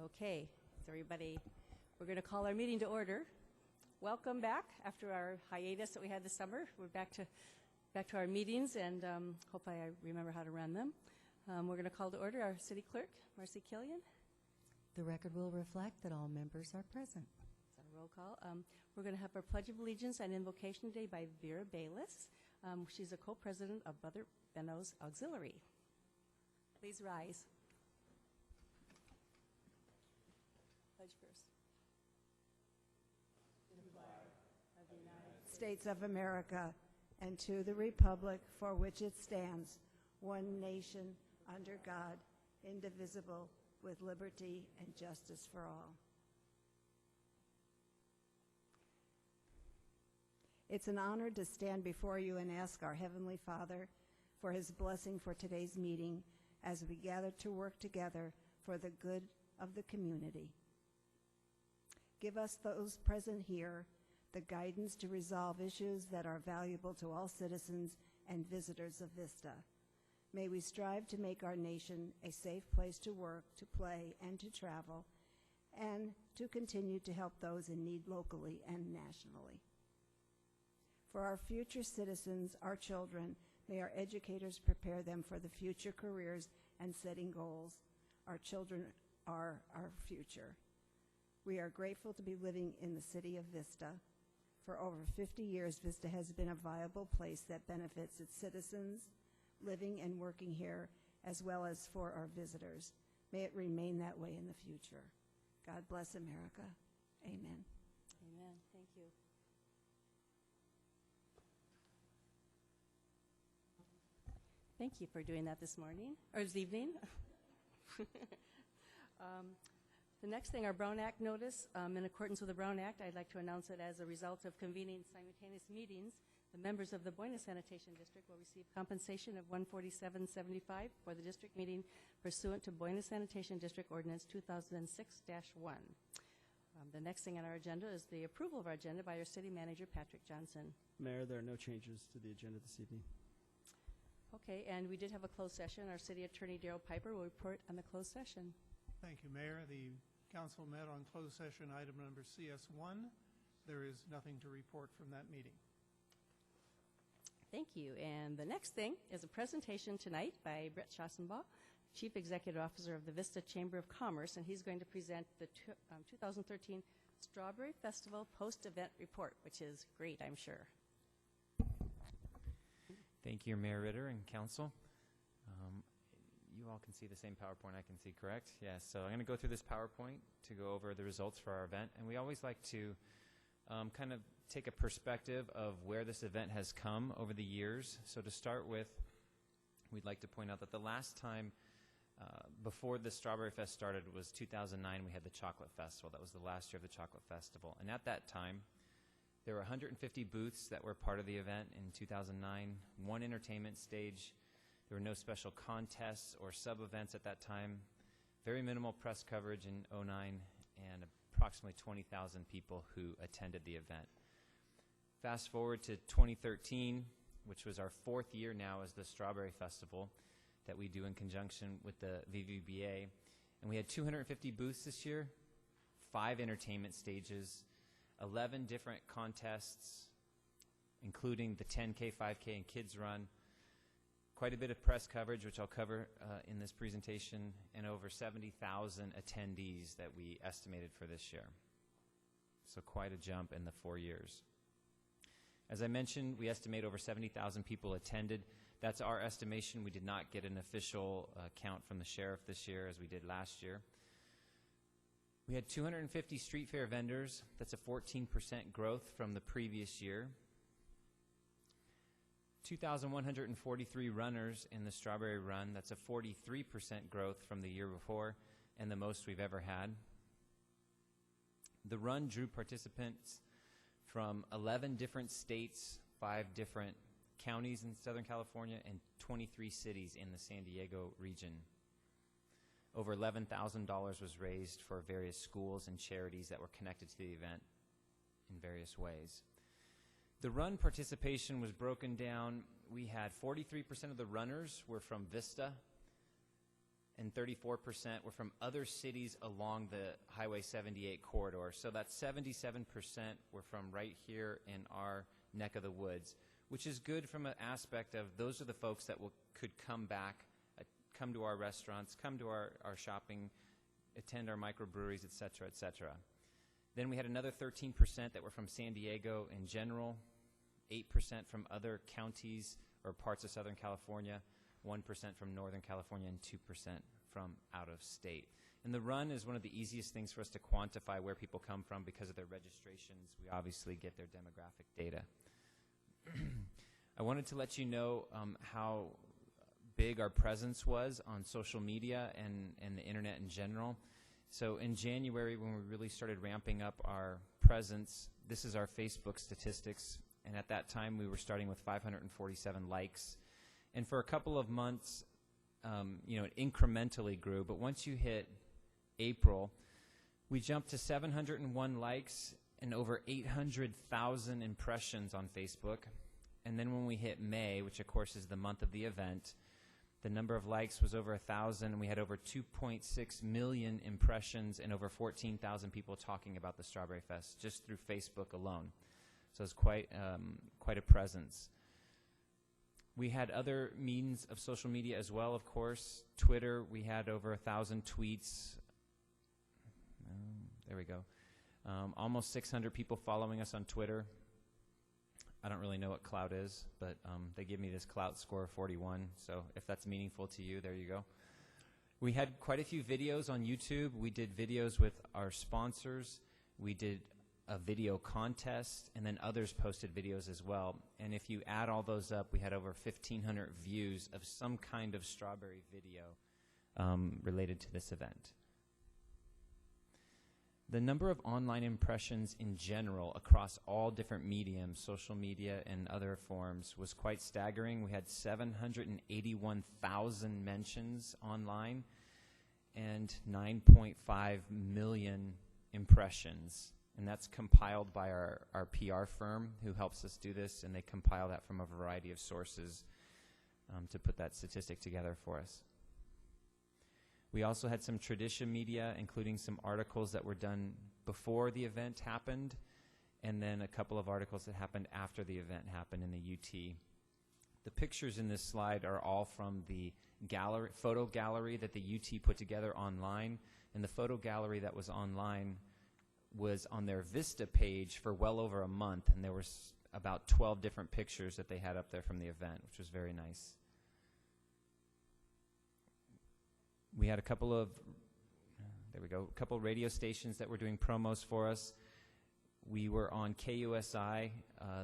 Okay, so everybody, we're going to call our meeting to order. Welcome back after our hiatus that we had this summer. We're back to our meetings, and hopefully I remember how to run them. We're going to call to order our city clerk, Marcy Killian. The record will reflect that all members are present. Is that a roll call? We're going to have our Pledge of Allegiance and Invocation today by Vera Bayless. She's a co-president of Brother Benno's Auxiliary. Please rise. Pledge first. To the flag of the United States of America, and to the republic for which it stands, one nation, under God, indivisible, with liberty and justice for all. It's an honor to stand before you and ask our Heavenly Father for his blessing for today's meeting as we gather to work together for the good of the community. Give us, those present here, the guidance to resolve issues that are valuable to all citizens and visitors of Vista. May we strive to make our nation a safe place to work, to play, and to travel, and to continue to help those in need locally and nationally. For our future citizens, our children, may our educators prepare them for the future careers and setting goals. Our children are our future. We are grateful to be living in the city of Vista. For over 50 years, Vista has been a viable place that benefits its citizens living and working here, as well as for our visitors. May it remain that way in the future. God bless America. Amen. Amen. Thank you. Thank you for doing that this morning, or this evening. The next thing, our Brown Act notice. In accordance with the Brown Act, I'd like to announce that as a result of convening simultaneous meetings, the members of the Buena Sanitation District will receive compensation of $147.75 for the district meeting pursuant to Buena Sanitation District Ordinance 2006-1. The next thing on our agenda is the approval of our agenda by our city manager, Patrick Johnson. Mayor, there are no changes to the agenda this evening. Okay, and we did have a closed session. Our city attorney, Daryl Piper, will report on the closed session. Thank you, Mayor. The council met on closed session item number CS1. There is nothing to report from that meeting. Thank you. And the next thing is a presentation tonight by Brett Schossenbaugh, Chief Executive Officer of the Vista Chamber of Commerce, and he's going to present the 2013 Strawberry Festival post-event report, which is great, I'm sure. Thank you, Mayor Ritter and Council. You all can see the same PowerPoint I can see, correct? Yes, so I'm going to go through this PowerPoint to go over the results for our event. And we always like to kind of take a perspective of where this event has come over the years. So to start with, we'd like to point out that the last time before the Strawberry Fest started was 2009. We had the Chocolate Festival. That was the last year of the Chocolate Festival. And at that time, there were 150 booths that were part of the event in 2009, one entertainment stage. There were no special contests or sub-events at that time, very minimal press coverage in 2009, and approximately 20,000 people who attended the event. Fast forward to 2013, which was our fourth year now as the Strawberry Festival that we do in conjunction with the VVBA. And we had 250 booths this year, 5 entertainment stages, 11 different contests, including the 10K, 5K, and Kids Run. Quite a bit of press coverage, which I'll cover in this presentation, and over 70,000 attendees that we estimated for this year. So quite a jump in the 4 years. As I mentioned, we estimate over 70,000 people attended. That's our estimation. We did not get an official count from the sheriff this year as we did last year. We had 250 street fair vendors. That's a 14% growth from the previous year. 2,143 runners in the Strawberry Run. That's a 43% growth from the year before and the most we've ever had. The run drew participants from 11 different states, 5 different counties in Southern California, and 23 cities in the San Diego region. Over $11,000 was raised for various schools and charities that were connected to the event in various ways. The run participation was broken down. We had 43% of the runners were from Vista, and 34% were from other cities along the Highway 78 corridor. So that's 77% were from right here in our neck of the woods, which is good from an aspect of those are the folks that could come back, come to our restaurants, come to our shopping, attend our microbreweries, et cetera, et cetera. Then we had another 13% that were from San Diego in general, 8% from other counties or parts of Southern California, 1% from Northern California, and 2% from out of state. And the run is one of the easiest things for us to quantify where people come from because of their registrations. We obviously get their demographic data. I wanted to let you know how big our presence was on social media and the internet in general. So in January, when we really started ramping up our presence, this is our Facebook statistics. And at that time, we were starting with 547 likes. And for a couple of months, it incrementally grew. But once you hit April, we jumped to 701 likes and over 800,000 impressions on Facebook. And then when we hit May, which of course is the month of the event, the number of likes was over 1,000, and we had over 2.6 million impressions and over 14,000 people talking about the Strawberry Fest just through Facebook alone. So it's quite a presence. We had other means of social media as well, of course. Twitter, we had over 1,000 tweets. There we go. Almost 600 people following us on Twitter. I don't really know what Clout is, but they give me this Clout score of 41, so if that's meaningful to you, there you go. We had quite a few videos on YouTube. We did videos with our sponsors. We did a video contest, and then others posted videos as well. And if you add all those up, we had over 1,500 views of some kind of strawberry video related to this event. The number of online impressions in general across all different mediums, social media and other forms, was quite staggering. We had 781,000 mentions online and 9.5 million impressions. And that's compiled by our PR firm who helps us do this, and they compile that from a variety of sources to put that statistic together for us. We also had some tradition media, including some articles that were done before the event happened, and then a couple of articles that happened after the event happened in the UT. The pictures in this slide are all from the photo gallery that the UT put together online, and the photo gallery that was online was on their Vista page for well over a month, and there was about 12 different pictures that they had up there from the event, which was very nice. We had a couple of radio stations that were doing promos for us. We were on KUSI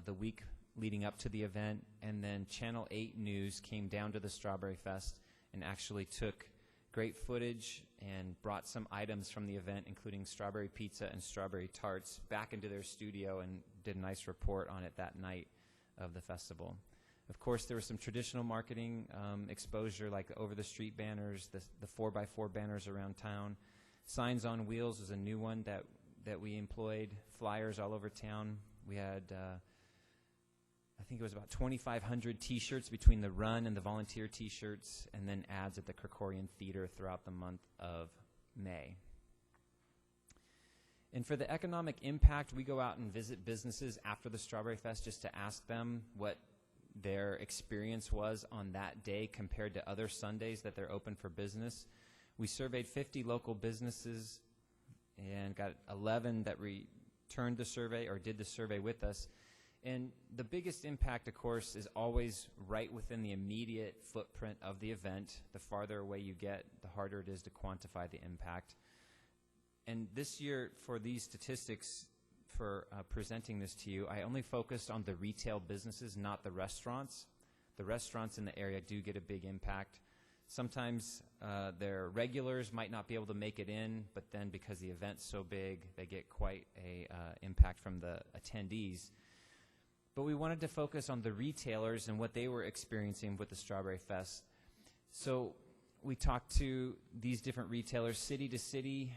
the week leading up to the event, and then Channel 8 News came down to the Strawberry Fest and actually took great footage and brought some items from the event, including strawberry pizza and strawberry tarts, back into their studio and did a nice report on it that night of the festival. Of course, there was some traditional marketing exposure, like the over-the-street banners, the 4x4 banners around town. Signs on Wheels was a new one that we employed, flyers all over town. We had, I think it was about 2,500 T-shirts between the run and the volunteer T-shirts, and then ads at the Krikorian Theater throughout the month of May. And for the economic impact, we go out and visit businesses after the Strawberry Fest just to ask them what their experience was on that day compared to other Sundays that they're open for business. We surveyed 50 local businesses and got 11 that returned the survey or did the survey with us. And the biggest impact, of course, is always right within the immediate footprint of the event. The farther away you get, the harder it is to quantify the impact. And this year, for these statistics, for presenting this to you, I only focused on the retail businesses, not the restaurants. The restaurants in the area do get a big impact. Sometimes their regulars might not be able to make it in, but then because the event's so big, they get quite a impact from the attendees. But we wanted to focus on the retailers and what they were experiencing with the Strawberry Fest. So we talked to these different retailers, City to City,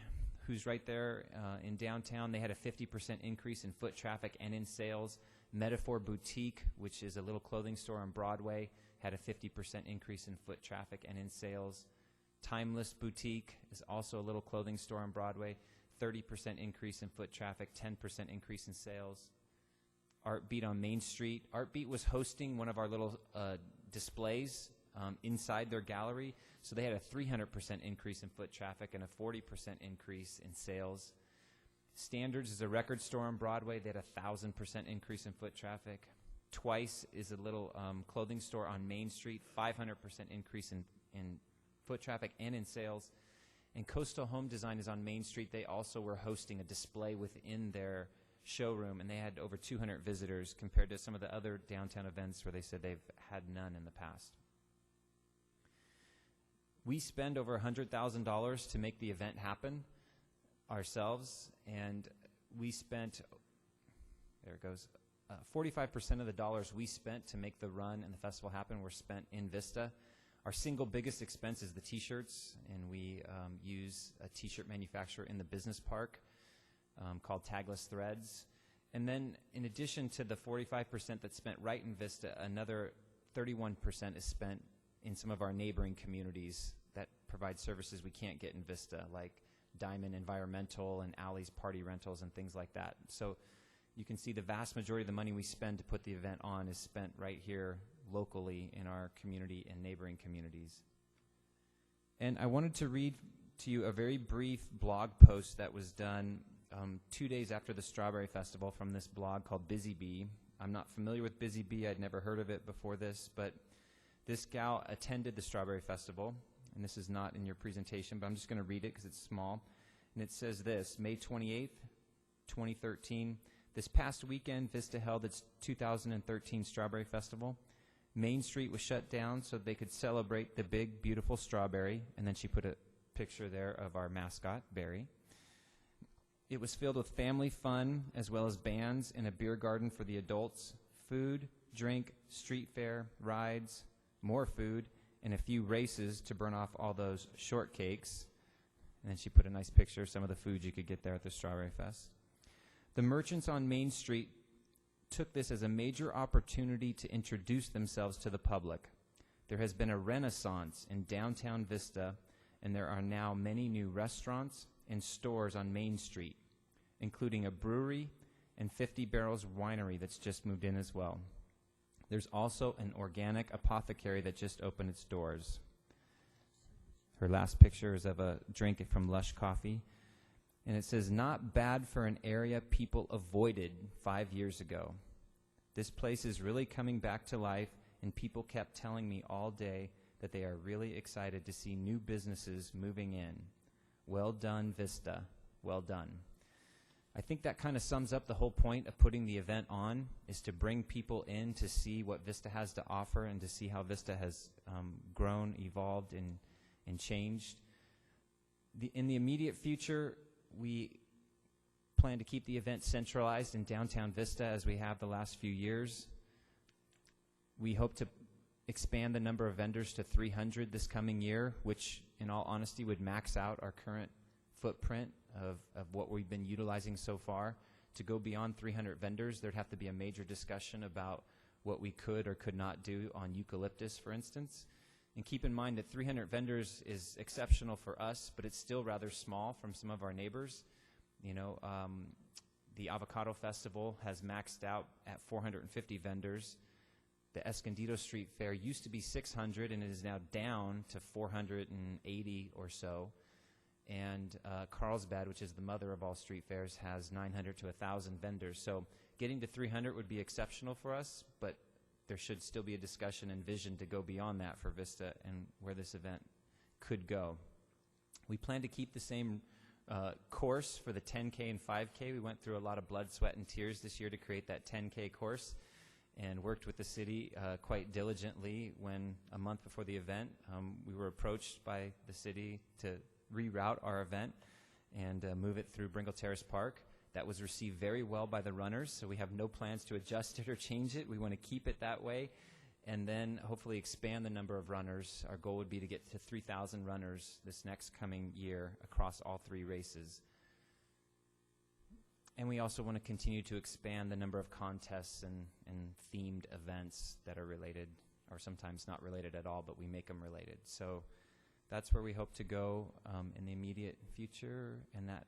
who's right there in downtown. They had a 50% increase in foot traffic and in sales. Metaphor Boutique, which is a little clothing store on Broadway, had a 50% increase in foot traffic and in sales. Timeless Boutique is also a little clothing store on Broadway. 30% increase in foot traffic, 10% increase in sales. Art Beat on Main Street. Art Beat was hosting one of our little displays inside their gallery, so they had a 300% increase in foot traffic and a 40% increase in sales. Standards is a record store on Broadway. They had a 1,000% increase in foot traffic. Twice is a little clothing store on Main Street, 500% increase in foot traffic and in sales. And Coastal Home Design is on Main Street. They also were hosting a display within their showroom, and they had over 200 visitors compared to some of the other downtown events where they said they've had none in the past. We spend over $100,000 to make the event happen ourselves, and we spent, there it goes, 45% of the dollars we spent to make the run and the festival happen were spent in Vista. Our single biggest expense is the T-shirts, and we use a T-shirt manufacturer in the business park called Tagless Threads. And then in addition to the 45% that's spent right in Vista, another 31% is spent in some of our neighboring communities that provide services we can't get in Vista, like Diamond Environmental and Alley's Party Rentals and things like that. So you can see the vast majority of the money we spend to put the event on is spent right here locally in our community and neighboring communities. And I wanted to read to you a very brief blog post that was done 2 days after the Strawberry Festival from this blog called Busy Bee. I'm not familiar with Busy Bee. I'd never heard of it before this, but this gal attended the Strawberry Festival, and this is not in your presentation, but I'm just going to read it because it's small. And it says this: May 28th, 2013. This past weekend, Vista held its 2013 Strawberry Festival. Main Street was shut down so they could celebrate the big, beautiful strawberry. And then she put a picture there of our mascot, Barry. It was filled with family fun, as well as bands and a beer garden for the adults, food, drink, street fair, rides, more food, and a few races to burn off all those shortcakes. And then she put a nice picture of some of the food you could get there at the Strawberry Fest. The merchants on Main Street took this as a major opportunity to introduce themselves to the public. There has been a renaissance in downtown Vista, and there are now many new restaurants and stores on Main Street, including a brewery and 50 Barrels Winery that's just moved in as well. There's also an organic apothecary that just opened its doors. Her last picture is of a drink from Lush Coffee. And it says, not bad for an area people avoided 5 years ago. This place is really coming back to life, and people kept telling me all day that they are really excited to see new businesses moving in. Well done, Vista. Well done. I think that kind of sums up the whole point of putting the event on, is to bring people in to see what Vista has to offer and to see how Vista has grown, evolved, and changed. In the immediate future, we plan to keep the event centralized in downtown Vista as we have the last few years. We hope to expand the number of vendors to 300 this coming year, which in all honesty would max out our current footprint of what we've been utilizing so far. To go beyond 300 vendors, there'd have to be a major discussion about what we could or could not do on eucalyptus, for instance. And keep in mind that 300 vendors is exceptional for us, but it's still rather small from some of our neighbors. You know, the Avocado Festival has maxed out at 450 vendors. The Escondido Street Fair used to be 600, and it is now down to 480 or so. And Carlsbad, which is the mother of all street fairs, has 900 to 1,000 vendors. So getting to 300 would be exceptional for us, but there should still be a discussion and vision to go beyond that for Vista and where this event could go. We plan to keep the same course for the 10K and 5K. We went through a lot of blood, sweat, and tears this year to create that 10K course and worked with the city quite diligently when, a month before the event, we were approached by the city to reroute our event and move it through Bringle Terrace Park. That was received very well by the runners, so we have no plans to adjust it or change it. We want to keep it that way and then hopefully expand the number of runners. Our goal would be to get to 3,000 runners this next coming year across all three races. And we also want to continue to expand the number of contests and themed events that are related, or sometimes not related at all, but we make them related. So that's where we hope to go in the immediate future, and that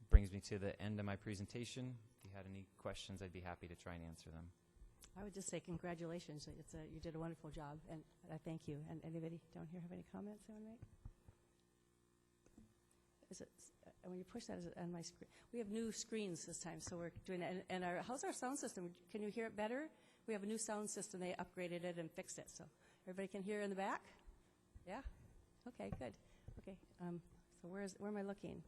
brings me to the end of my presentation. If you had any questions, I'd be happy to try and answer them. I would just say congratulations. You did a wonderful job, and I thank you. And anybody down here have any comments they want to make? When you push that, is it on my screen? We have new screens this time, so we're doing that. And how's our sound system? Can you hear it better? We have a new sound system. They upgraded it and fixed it, so everybody can hear in the back? Yeah? Okay, good. Okay, so where am I looking?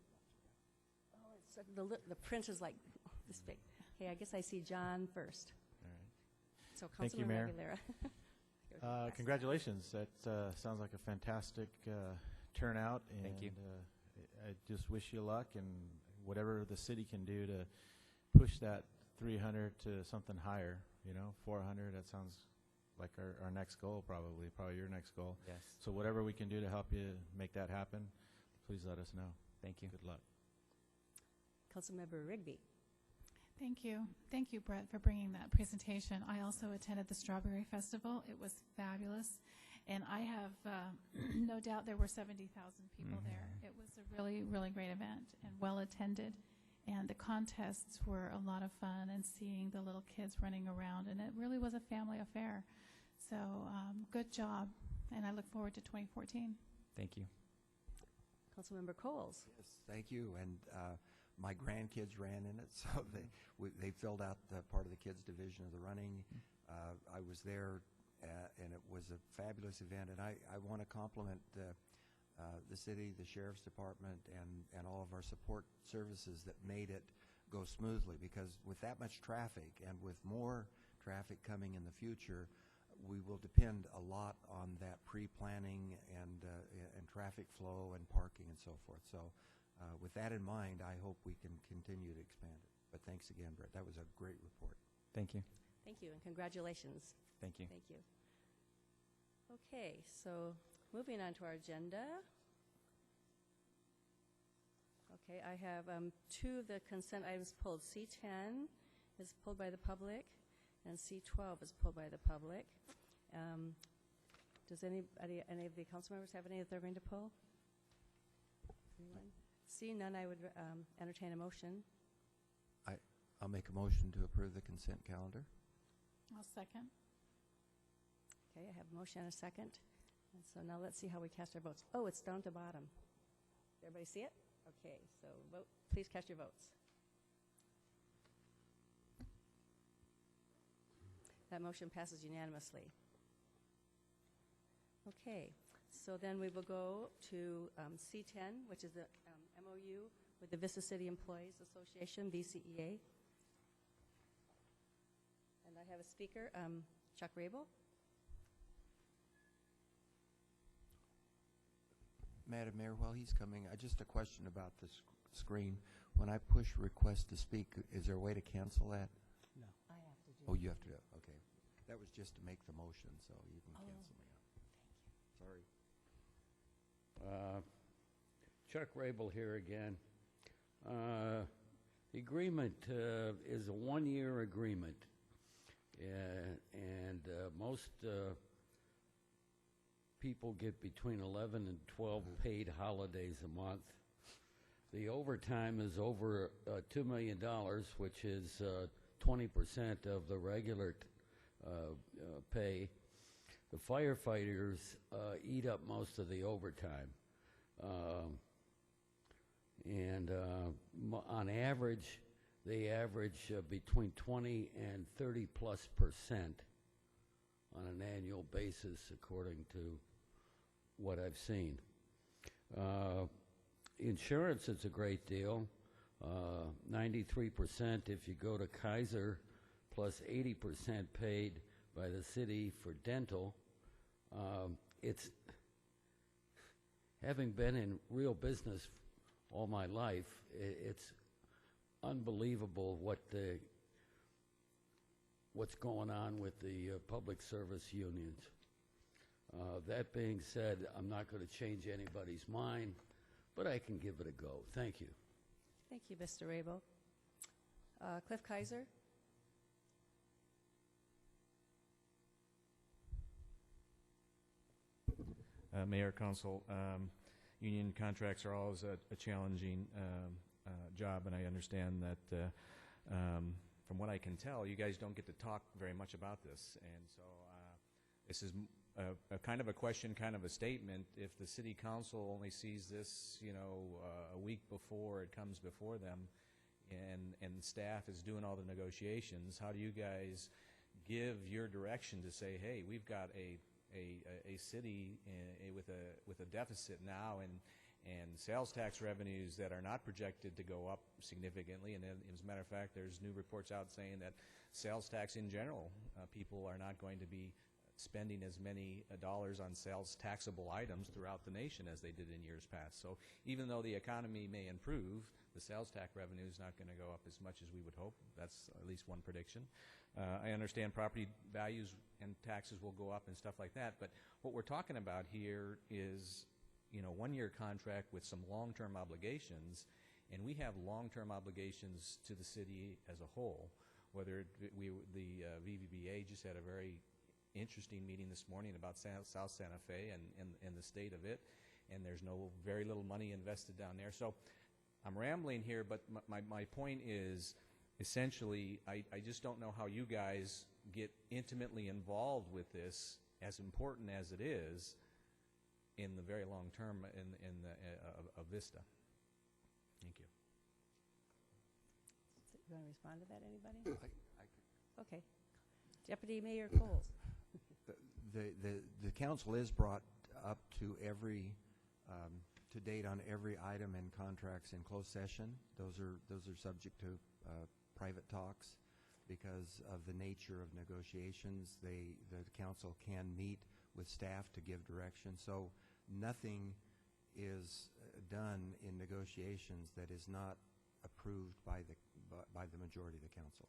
Oh, the print is like this big. Okay, I guess I see John first. All right. So Thank you, Councilman Mayor. Aguilera. Congratulations. That sounds like a fantastic turnout. And, Thank you. I just wish you luck, and whatever the city can do to push that 300 to something higher, 400, that sounds like our next goal, probably your next goal. Yes. So whatever we can do to help you make that happen, please let us know. Thank you. Good luck. Councilmember Rigby. Thank you. Thank you, Brett, for bringing that presentation. I also attended the Strawberry Festival. It was fabulous. And I have no doubt there were 70,000 people there. It was a really, really great event and well attended. And the contests were a lot of fun, and seeing the little kids running around. And it really was a family affair. So good job. And I look forward to 2014. Thank you. Councilmember Coles. Yes, thank you. And my grandkids ran in it, so they filled out the part of the kids division of the running. I was there, and it was a fabulous event. And I want to compliment the city, the sheriff's department, and all of our support services that made it go smoothly. Because with that much traffic, and with more traffic coming in the future, we will depend a lot on that pre-planning and traffic flow and parking and so forth. So with that in mind, I hope we can continue to expand it. But thanks again, Brett. That was a great report. Thank you. Thank you, and congratulations. Thank you. Thank you. Okay, so moving on to our agenda. Okay, I have two of the consent items pulled. C10 is pulled by the public, and C12 is pulled by the public. Does any of the council members have any that they're going to pull? Anyone? Seeing none, I would entertain a motion. I'll make a motion to approve the consent calendar. I'll second. Okay, I have a motion and a second. And so now let's see how we cast our votes. Oh, it's down to bottom. Everybody see it? Okay, so vote. Please cast your votes. That motion passes unanimously. Okay, so then we will go to C10, which is the MOU with the Vista City Employees Association, VCEA. And I have a speaker, Chuck Rabel. Madam Mayor, while he's coming, just a question about this screen. When I push request to speak, is there a way to cancel that? No. I have to do Oh, you have to do it. Okay. That was just to make the motion, so you can cancel me out. Sorry. Chuck Rabel here again. The agreement is a one-year agreement, and most people get between 11 and 12 paid holidays a month. The overtime is over $2 million, which is 20% of the regular pay. The firefighters eat up most of the overtime. On average, they average between 20 and 30+% on an annual basis, according to what I've seen. Insurance is a great deal, 93% if you go to Kaiser, plus 80% paid by the city for dental. It's having been in real business all my life, it's unbelievable what's going on with the public service unions. That being said, I'm not going to change anybody's mind, but I can give it a go. Thank you. Thank you, Mr. Rabel. Cliff Kaiser. Mayor, Council. Union contracts are always a challenging job, and I understand that from what I can tell, you guys don't get to talk very much about this. And so this is a kind of a question, kind of a statement. If the city council only sees this, a week before it comes before them, and staff is doing all the negotiations, how do you guys give your direction to say, hey, we've got a city with a deficit now, and sales tax revenues that are not projected to go up significantly, and as a matter of fact, there's new reports out saying that sales tax in general, people are not going to be spending as many dollars on sales taxable items throughout the nation as they did in years past. So even though the economy may improve, the sales tax revenue is not going to go up as much as we would hope. That's at least one prediction. I understand property values and taxes will go up and stuff like that, but what we're talking about here is, one-year contract with some long-term obligations, and we have long-term obligations to the city as a whole. Whether the VVBA just had a very interesting meeting this morning about South Santa Fe and the state of it, and there's very little money invested down there. So I'm rambling here, but my point is, essentially, I just don't know how you guys get intimately involved with this, as important as it is, in the very long term of Vista. Thank you. You want to respond to that, anybody? I could. Okay. Deputy Mayor Coles. The council is brought up to to date on every item and contracts in closed session. Those are subject to private talks because of the nature of negotiations. The council can meet with staff to give direction. So nothing is done in negotiations that is not approved by the majority of the council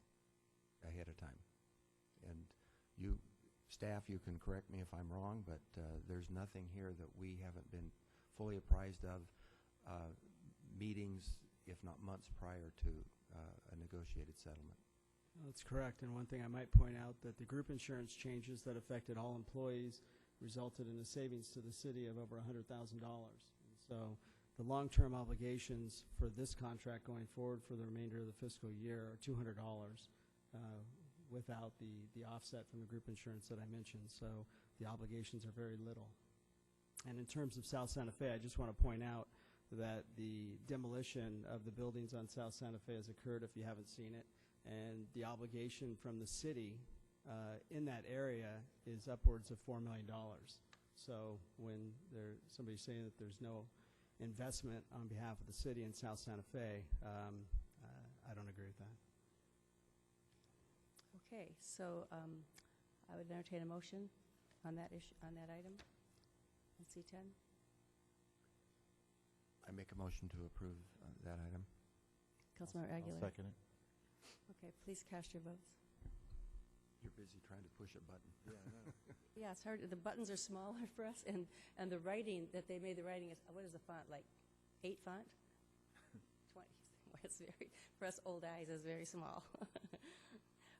ahead of time. And staff, you can correct me if I'm wrong, but there's nothing here that we haven't been fully apprised of meetings, if not months prior to a negotiated settlement. That's correct. And one thing I might point out that the group insurance changes that affected all employees resulted in a savings to the city of over $100,000. So the long-term obligations for this contract going forward for the remainder of the fiscal year are $200 without the offset from the group insurance that I mentioned. So the obligations are very little. And in terms of South Santa Fe, I just want to point out that the demolition of the buildings on South Santa Fe has occurred, if you haven't seen it, and the obligation from the city in that area is upwards of $4 million. So when somebody's saying that there's no investment on behalf of the city in South Santa Fe, I don't agree with that. Okay, so I would entertain a motion on that issue, on that item, on C10. I make a motion to approve that item. Councilmember Aguilar. I'll second it. Okay, please cast your votes. You're busy trying to push a button. Yeah, I know. Yeah, it's hard. The buttons are smaller for us, and the writing that they made, the writing is, what is the font, like 8 font? 20. It's very, for us old eyes, it's very small.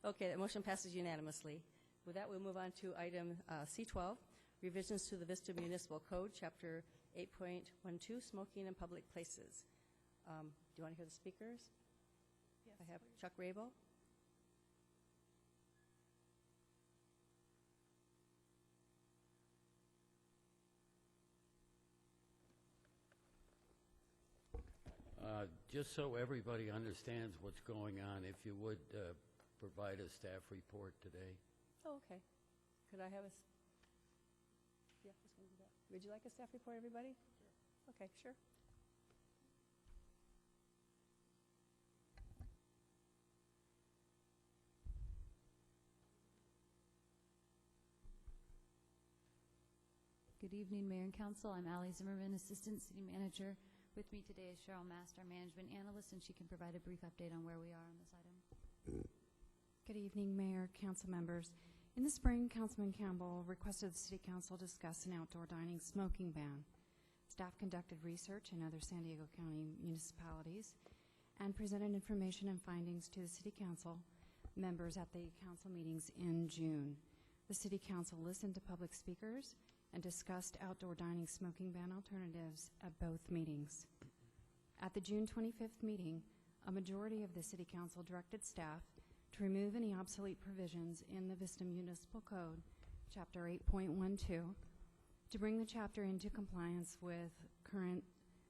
Okay, the motion passes unanimously. With that, we'll move on to item C12, revisions to the Vista Municipal Code, Chapter 8.12, smoking in public places. Do you want to hear the speakers? Yes, I have please. Chuck Rabel. Just so everybody understands what's going on, if you would provide a staff report today. Oh, okay. Could I have a... Yeah, this one, do that. Would you like a staff report, everybody? Sure. Okay, sure. Good evening, Mayor and Council. I'm Allie Zimmerman, Assistant City Manager. With me today is Cheryl Mast, our Management Analyst, and she can provide a brief update on where we are on this item. Good evening, Mayor, Council members. In the spring, Councilman Campbell requested the City Council discuss an outdoor dining smoking ban. Staff conducted research in other San Diego County municipalities and presented information and findings to the City Council members at the council meetings in June. The City Council listened to public speakers and discussed outdoor dining smoking ban alternatives at both meetings. At the June 25th meeting, a majority of the City Council directed staff to remove any obsolete provisions in the Vista Municipal Code, Chapter 8.12, to bring the chapter into compliance with current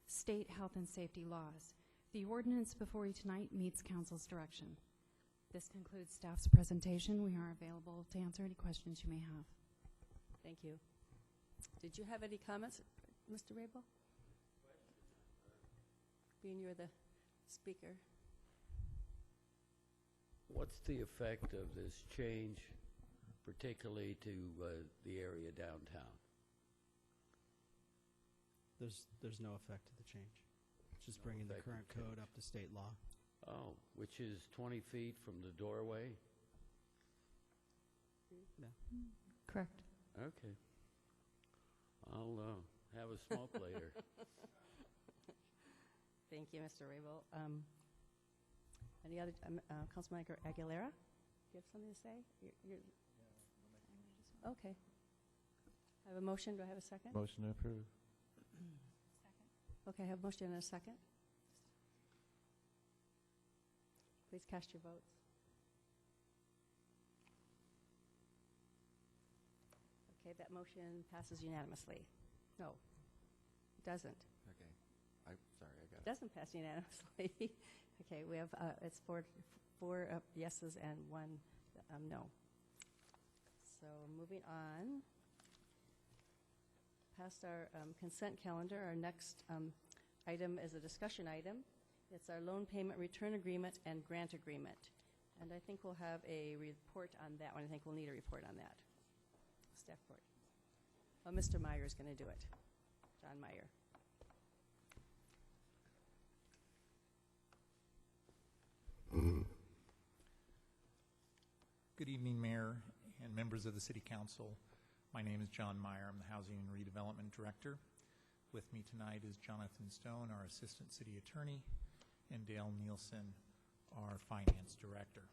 state health and safety laws. The ordinance before you tonight meets Council's direction. This concludes staff's presentation. We are available to answer any questions you may have. Thank you. Did you have any comments, Mr. Rabel? Being you're the speaker. What's the effect of this change, particularly to the area downtown? There's no effect to the change. It's just bringing the current code up to state law. Oh, which is 20 feet from the doorway? No. Correct. Okay. I'll have a smoke later. Thank you, Mr. Rabel. Any other, Councilmember Aguilera? Do you have something to say? Okay. I have a motion. Do I have a second? Motion to approve. Okay, I have a motion and a second. Please cast your votes. Okay, that motion passes unanimously. No, it doesn't. Okay. Sorry, I got It doesn't pass unanimously. Okay, we have, it's four yeses and one no. So moving on, past our consent calendar, our next item is a discussion item. It's our loan payment return agreement and grant agreement. And I think we'll have a report on that one. I think we'll need a report on that. Staff report. Oh, Mr. Meyer is going to do it. John Meyer. Good evening, Mayor and members of the City Council. My name is John Meyer. I'm the Housing and Redevelopment Director. With me tonight is Jonathan Stone, our Assistant City Attorney, and Dale Nielsen, our Finance Director.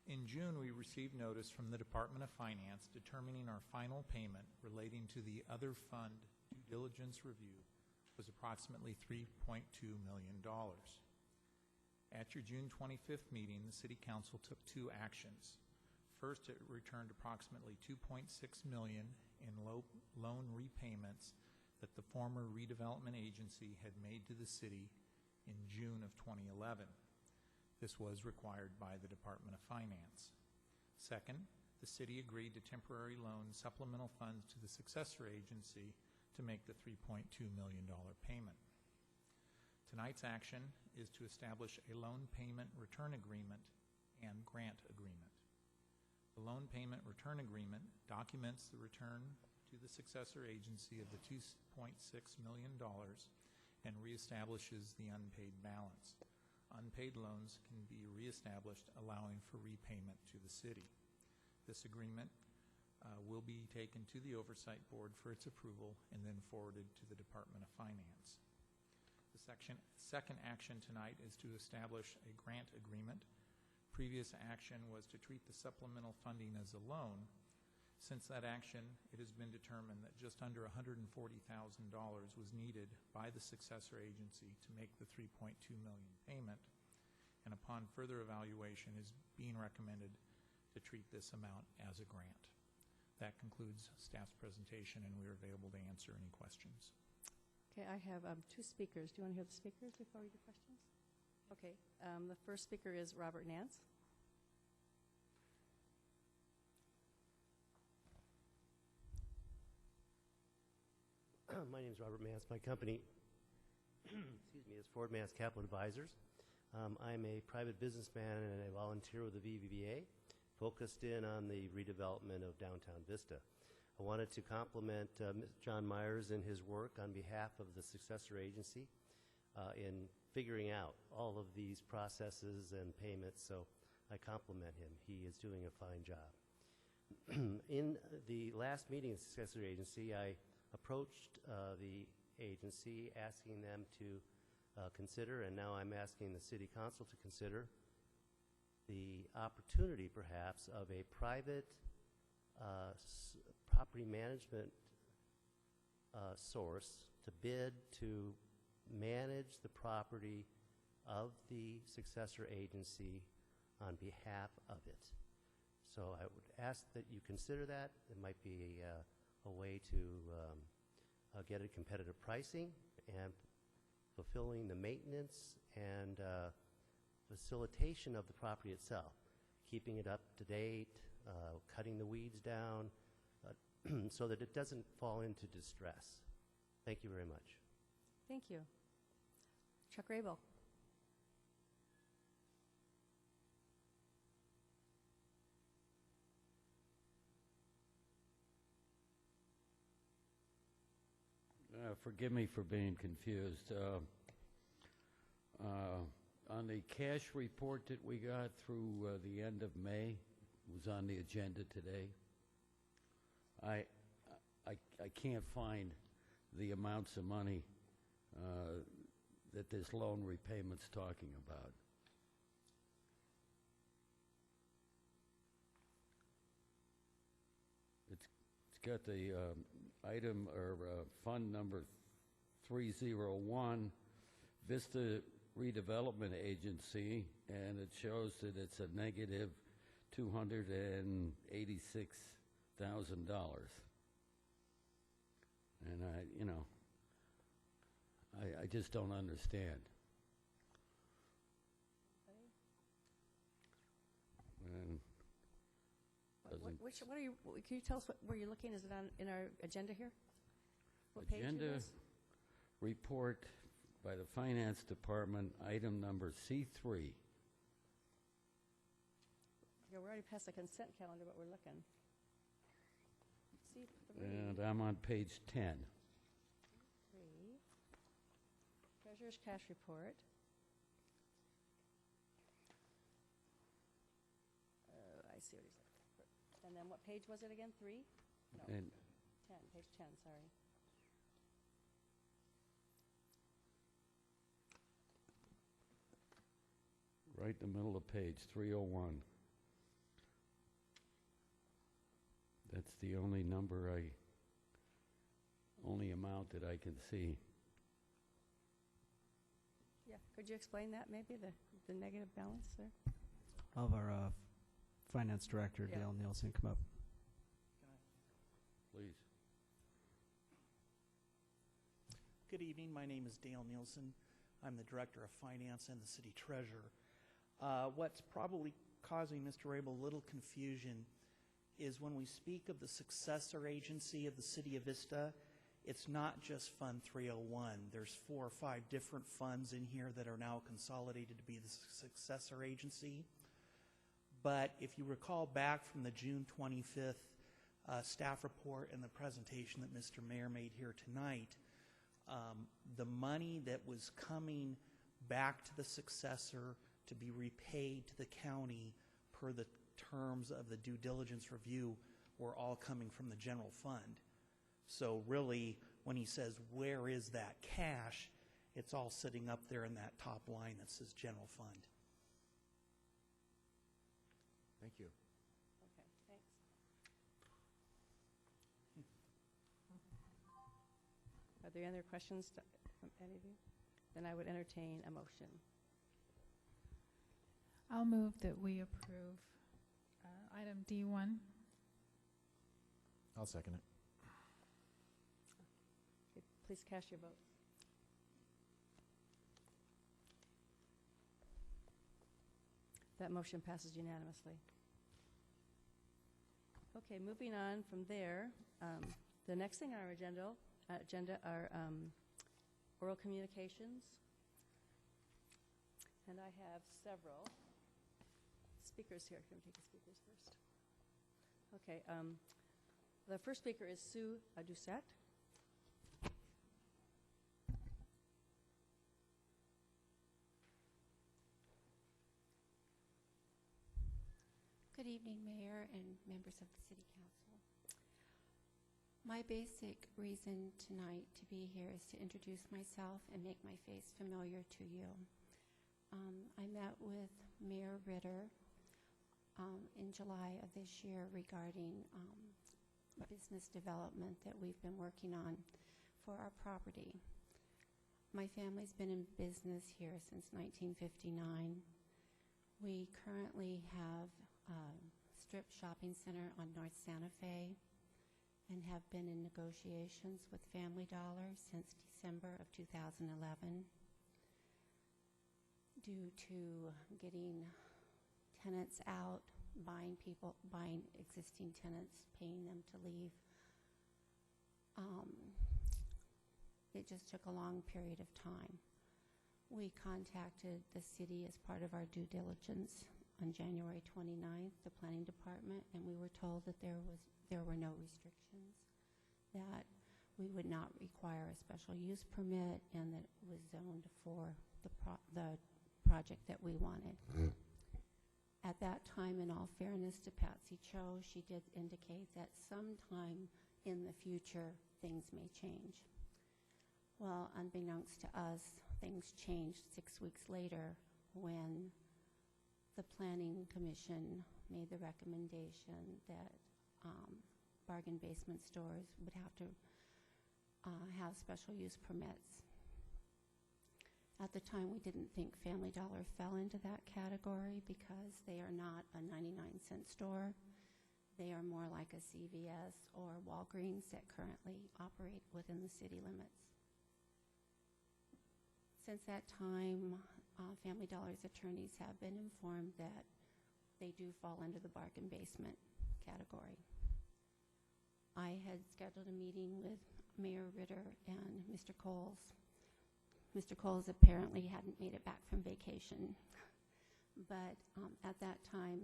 In June, we received notice from the Department of Finance determining our final payment relating to the other fund due diligence review was approximately $3.2 million. At your June 25th meeting, the City Council took two actions. First, it returned approximately $2.6 million in loan repayments that the former redevelopment agency had made to the city in June of 2011. This was required by the Department of Finance. Second, the city agreed to temporary loan supplemental funds to the successor agency to make the $3.2 million payment. Tonight's action is to establish a loan payment return agreement and grant agreement. The loan payment return agreement documents the return to the successor agency of the $2.6 million and reestablishes the unpaid balance. Unpaid loans can be reestablished, allowing for repayment to the city. This agreement will be taken to the Oversight Board for its approval and then forwarded to the Department of Finance. The second action tonight is to establish a grant agreement. Previous action was to treat the supplemental funding as a loan. Since that action, it has been determined that just under $140,000 was needed by the successor agency to make the $3.2 million payment, and upon further evaluation is being recommended to treat this amount as a grant. That concludes staff's presentation, and we are available to answer any questions. Okay, I have two speakers. Do you want to hear the speakers before we do questions? Okay, the first speaker is Robert Nance. My name is Robert Mance. My company excuse me, is Ford Mance Capital Advisors. I'm a private businessman and a volunteer with the VVVA, focused in on the redevelopment of downtown Vista. I wanted to compliment John Myers in his work on behalf of the successor agency in figuring out all of these processes and payments, so I compliment him. He is doing a fine job. In the last meeting of the successor agency, I approached the agency asking them to consider, and now I'm asking the City Council to consider, the opportunity perhaps of a private property management source to bid to manage the property of the successor agency on behalf of it. So I would ask that you consider that. It might be a way to get a competitive pricing and fulfilling the maintenance and facilitation of the property itself, keeping it up to date, cutting the weeds down, so that it doesn't fall into distress. Thank you very much. Thank you. Chuck Rabel. Forgive me for being confused. On the cash report that we got through the end of May, was on the agenda today. I can't find the amounts of money that this loan repayment's talking about. It's got the item or fund number 301, Vista Redevelopment Agency, and it shows that it's a negative $286,000. And I just don't understand. And What are you? Can you tell us where you're looking? Is it in our agenda here? What page agenda it is? report by the Finance Department, item number C3. Yeah, we're already past the consent calendar, but we're looking. C3. And I'm on page 10. 3. Treasurer's cash report. I see what he's looking for. And then what page was it again? 3? No. And 10. Page 10, sorry. right in the middle of page 301. That's the only only amount that I can see. Yeah, could you explain that maybe, the negative balance there? I'll have our finance director, Yeah. Dale Nielsen, come up. Please. Good evening. My name is Dale Nielsen. I'm the Director of Finance and the City Treasurer. What's probably causing Mr. Rabel a little confusion is when we speak of the successor agency of the City of Vista, it's not just Fund 301. There's 4 or 5 different funds in here that are now consolidated to be the successor agency. But if you recall back from the June 25th staff report and the presentation that Mr. Mayor made here tonight, the money that was coming back to the successor to be repaid to the county per the terms of the due diligence review were all coming from the general fund. So really, when he says, where is that cash, it's all sitting up there in that top line that says general fund. Thank you. Okay, thanks. Are there any other questions from any of you? Then I would entertain a motion. I'll move that we approve item D1. I'll second it. Okay, please cast your vote. That motion passes unanimously. Okay, moving on from there, the next thing on our agenda are oral communications. And I have several speakers here. Can we take the speakers first? Okay, the first speaker is Sue Doucette. Good evening, Mayor and members of the City Council. My basic reason tonight to be here is to introduce myself and make my face familiar to you. I met with Mayor Ritter in July of this year regarding business development that we've been working on for our property. My family's been in business here since 1959. We currently have a strip shopping center on North Santa Fe and have been in negotiations with Family Dollar since December of 2011. Due to getting tenants out, buying existing tenants, paying them to leave, it just took a long period of time. We contacted the city as part of our due diligence on January 29th, the planning department, and we were told that there were no restrictions, that we would not require a special use permit, and that it was zoned for the project that we wanted. At that time, in all fairness to Patsy Cho, she did indicate that sometime in the future things may change. Well, unbeknownst to us, things changed 6 weeks later when the Planning Commission made the recommendation that bargain basement stores would have to have special use permits. At the time, we didn't think Family Dollar fell into that category because they are not a 99-cent store. They are more like a CVS or Walgreens that currently operate within the city limits. Since that time, Family Dollar's attorneys have been informed that they do fall under the bargain basement category. I had scheduled a meeting with Mayor Ritter and Mr. Coles. Mr. Coles apparently hadn't made it back from vacation, but at that time,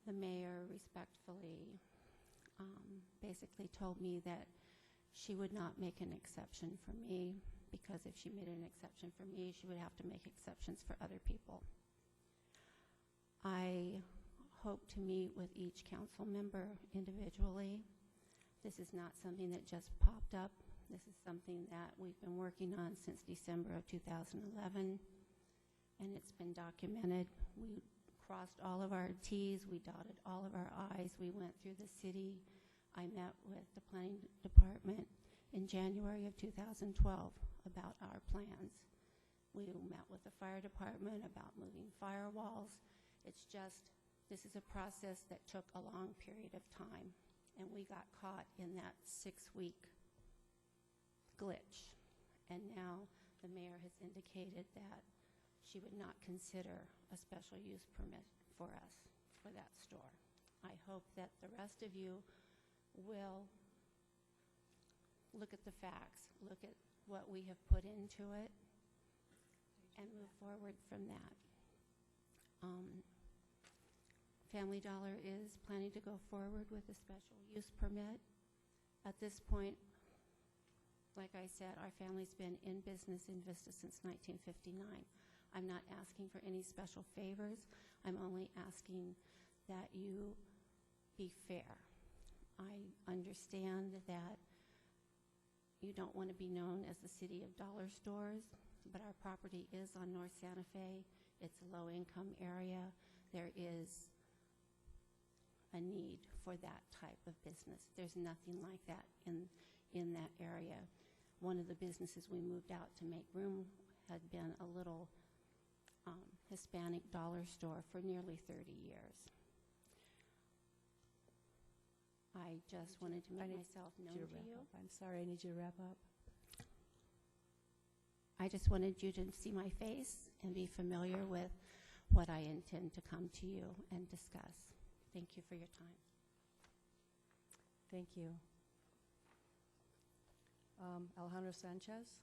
the mayor respectfully basically told me that she would not make an exception for me, because if she made an exception for me, she would have to make exceptions for other people. I hope to meet with each council member individually. This is not something that just popped up. This is something that we've been working on since December of 2011, and it's been documented. We crossed all of our T's, we dotted all of our I's, we went through the city. I met with the planning department in January of 2012 about our plans. We met with the fire department about moving firewalls. It's just, this is a process that took a long period of time, and we got caught in that 6-week glitch. And now the mayor has indicated that she would not consider a special use permit for us for that store. I hope that the rest of you will look at the facts, look at what we have put into it, and move forward from that. Family Dollar is planning to go forward with a special use permit. At this point, like I said, our family's been in business in Vista since 1959. I'm not asking for any special favors. I'm only asking that you be fair. I understand that you don't want to be known as the city of dollar stores, but our property is on North Santa Fe. It's a low-income area. There is a need for that type of business. There's nothing like that in that area. One of the businesses we moved out to make room had been a little Hispanic dollar store for nearly 30 years. I just wanted to make myself known to you. I'm sorry, I need you to wrap up. I just wanted you to see my face and be familiar with what I intend to come to you and discuss. Thank you for your time. Thank you. Alejandro Sanchez.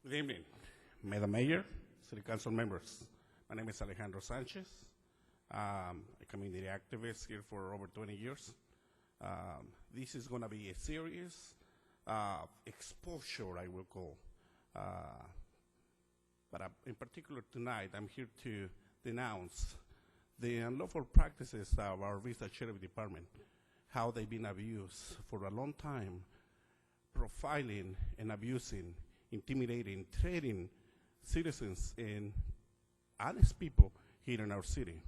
Good evening, Madam Mayor, City Council members. My name is Alejandro Sanchez. I'm a community activist here for over 20 years. This is going to be a serious exposure, I will call. But in particular tonight, I'm here to denounce the unlawful practices of our Vista Sheriff Department, how they've been abused for a long time, profiling and abusing, intimidating, threatening citizens and honest people here in our city.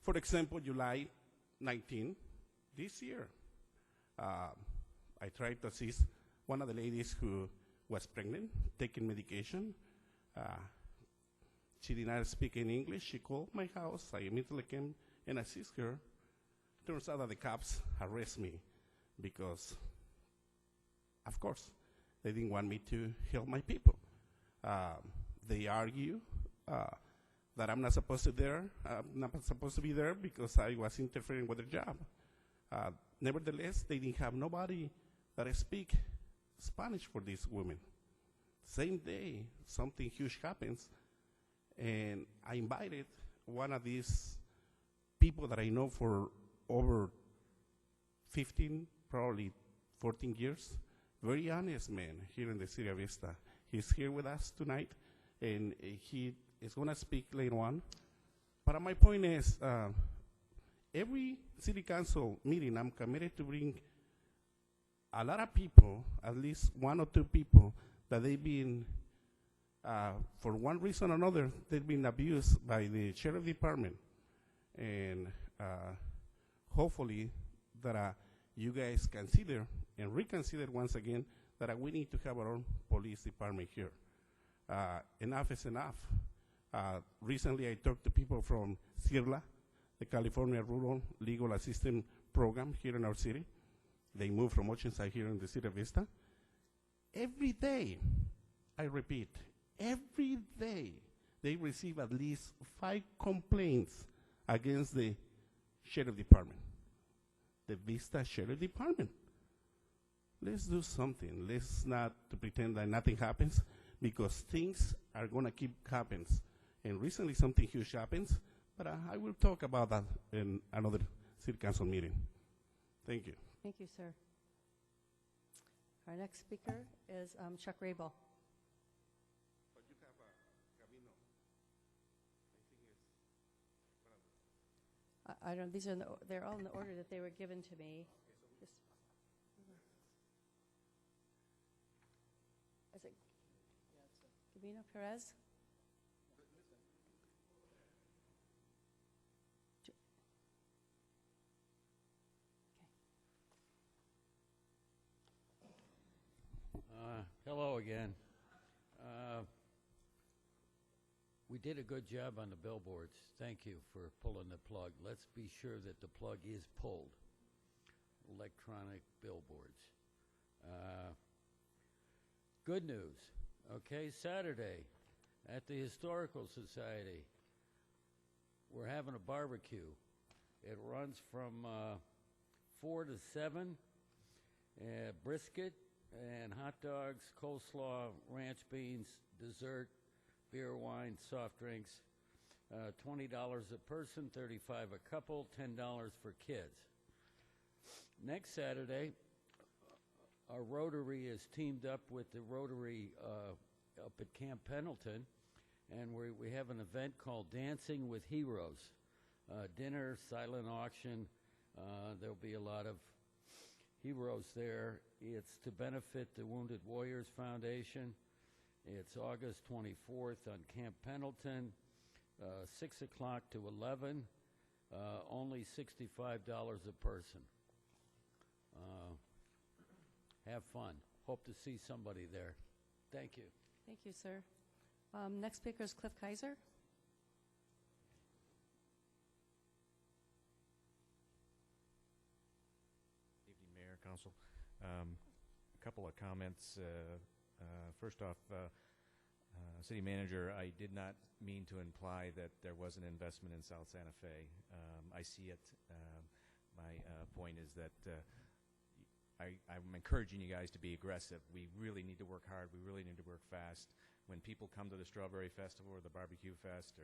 For example, July 19, this year, I tried to assist one of the ladies who was pregnant, taking medication. She did not speak in English. She called my house. I immediately came and assist her. Turns out that the cops arrest me because, of course, they didn't want me to help my people. They argue that I'm not supposed to be there because I was interfering with their job. Nevertheless, they didn't have nobody that speak Spanish for these women. Same day, something huge happens, and I invited one of these people that I know for over 15, probably 14 years, very honest man here in the city of Vista. He's here with us tonight, and he is going to speak later on. But my point is, every city council meeting, I'm committed to bring a lot of people, at least one or two people, that they've been, for one reason or another, they've been abused by the sheriff department. And hopefully that you guys consider and reconsider once again that we need to have our own police department here. Enough is enough. Recently I talked to people from CIRLA, the California Rural Legal Assistance Program here in our city. They moved from Oceanside here in the city of Vista. Every day, I repeat, every day, they receive at least 5 complaints against the sheriff department, the Vista Sheriff Department. Let's do something. Let's not to pretend that nothing happens, because things are going to keep happening. And recently something huge happens, but I will talk about that in another city council meeting. Thank you. Thank you, sir. Our next speaker is Chuck Rabel. I don't. These are they're all in the order that they were given to me. Is it Gabino Perez? Hello again. We did a good job on the billboards. Thank you for pulling the plug. Let's be sure that the plug is pulled. Electronic billboards. Good news. Okay, Saturday at the Historical Society, we're having a barbecue. It runs from 4 to 7. Brisket and hot dogs, coleslaw, ranch beans, dessert, beer, wine, soft drinks. $20 a person, $35 a couple, $10 for kids. Next Saturday, our Rotary is teamed up with the Rotary up at Camp Pendleton, and we have an event called Dancing with Heroes. Dinner, silent auction. There'll be a lot of heroes there. It's to benefit the Wounded Warriors Foundation. It's August 24th on Camp Pendleton, 6 o'clock to 11, only $65 a person. Have fun. Hope to see somebody there. Thank you. Thank you, sir. Next speaker is Cliff Kaiser. Evening, Mayor, Council. A couple of comments. First off, City Manager, I did not mean to imply that there was an investment in South Santa Fe. I see it. My point is that I'm encouraging you guys to be aggressive. We really need to work hard. We really need to work fast. When people come to the Strawberry Festival or the Barbecue Fest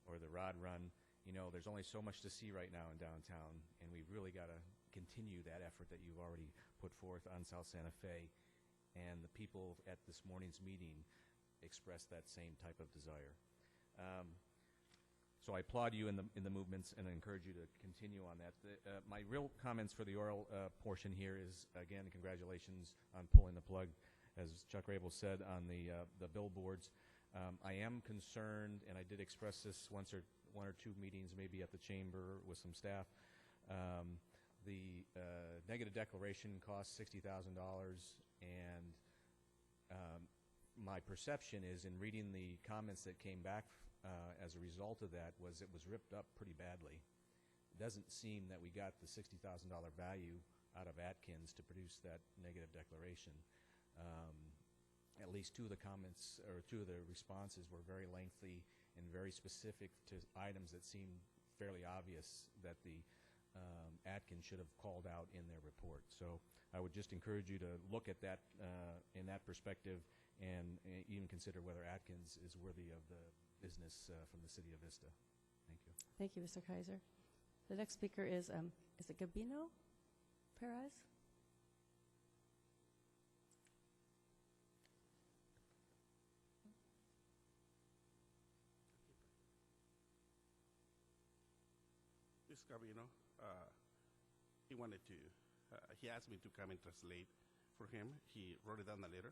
or the Rod Run, you know, there's only so much to see right now in downtown, and we've really got to continue that effort that you've already put forth on South Santa Fe. And the people at this morning's meeting expressed that same type of desire. So I applaud you in the movements and I encourage you to continue on that. My real comments for the oral portion here is, again, congratulations on pulling the plug, as Chuck Rabel said, on the billboards. I am concerned, and I did express this one or two meetings maybe at the chamber with some staff. The negative declaration costs $60,000, and my perception is, in reading the comments that came back as a result of that, was it was ripped up pretty badly. It doesn't seem that we got the $60,000 value out of Atkins to produce that negative declaration. At least two of the comments, or two of the responses, were very lengthy and very specific to items that seemed fairly obvious that the Atkins should have called out in their report. So I would just encourage you to look at that in that perspective, and even consider whether Atkins is worthy of the business from the city of Vista. Thank you. Thank you, Mr. Kaiser. The next speaker is it Gabino Perez? This Gabino, he wanted to, he asked me to come and translate for him. He wrote it down the letter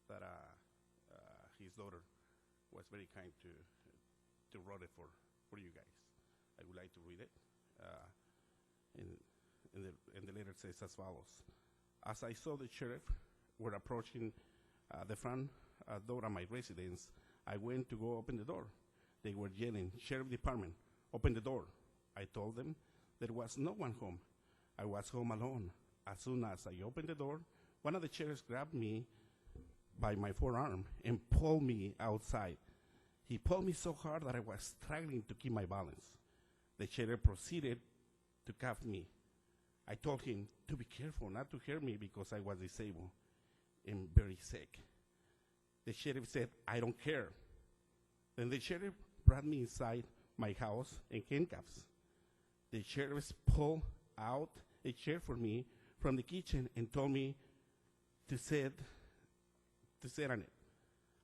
that his daughter was very kind to write it for you guys. I would like to read it. And the letter says as follows. As I saw the sheriff were approaching the front door of my residence, I went to go open the door. They were yelling, "Sheriff Department, open the door." I told them there was no one home. I was home alone. As soon as I opened the door, one of the sheriffs grabbed me by my forearm and pulled me outside. He pulled me so hard that I was struggling to keep my balance. The sheriff proceeded to cuff me. I told him to be careful not to hurt me because I was disabled and very sick. The sheriff said, "I don't care." Then the sheriff brought me inside my house in handcuffs. The sheriff pulled out a chair for me from the kitchen and told me to sit on it.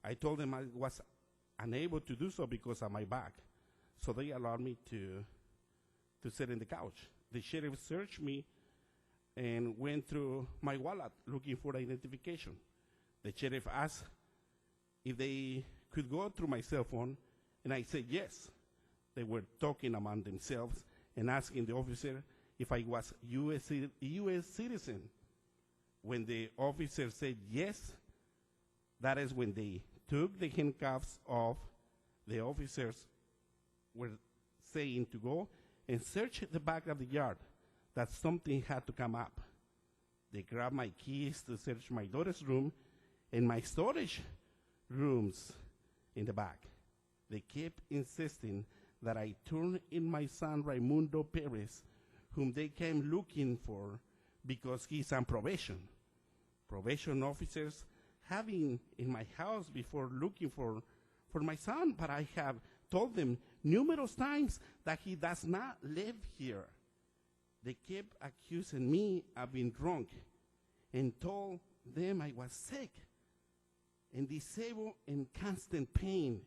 I told them I was unable to do so because of my back, so they allowed me to sit in the couch. The sheriff searched me and went through my wallet looking for identification. The sheriff asked if they could go through my cell phone, and I said yes. They were talking among themselves and asking the officer if I was U.S. citizen. When the officer said yes, that is when they took the handcuffs off. The officers were saying to go and search the back of the yard, that something had to come up. They grabbed my keys to search my daughter's room and my storage rooms in the back. They kept insisting that I turn in my son Raimundo Perez, whom they came looking for because he's on probation. Probation officers have been in my house before looking for my son, but I have told them numerous times that he does not live here. They kept accusing me of being drunk and told them I was sick and disabled and constant pain.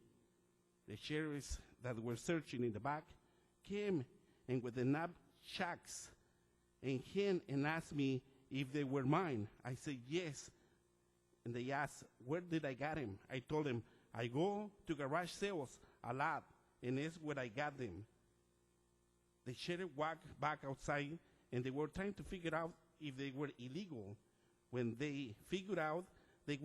The sheriffs that were searching in the back came and with the nunchucks and hand and asked me if they were mine. I said yes. And they asked, where did I get him? I told them, I go to garage sales a lot, and it's where I got them. The sheriff walked back outside, and they were trying to figure out if they were illegal. When they figured out, they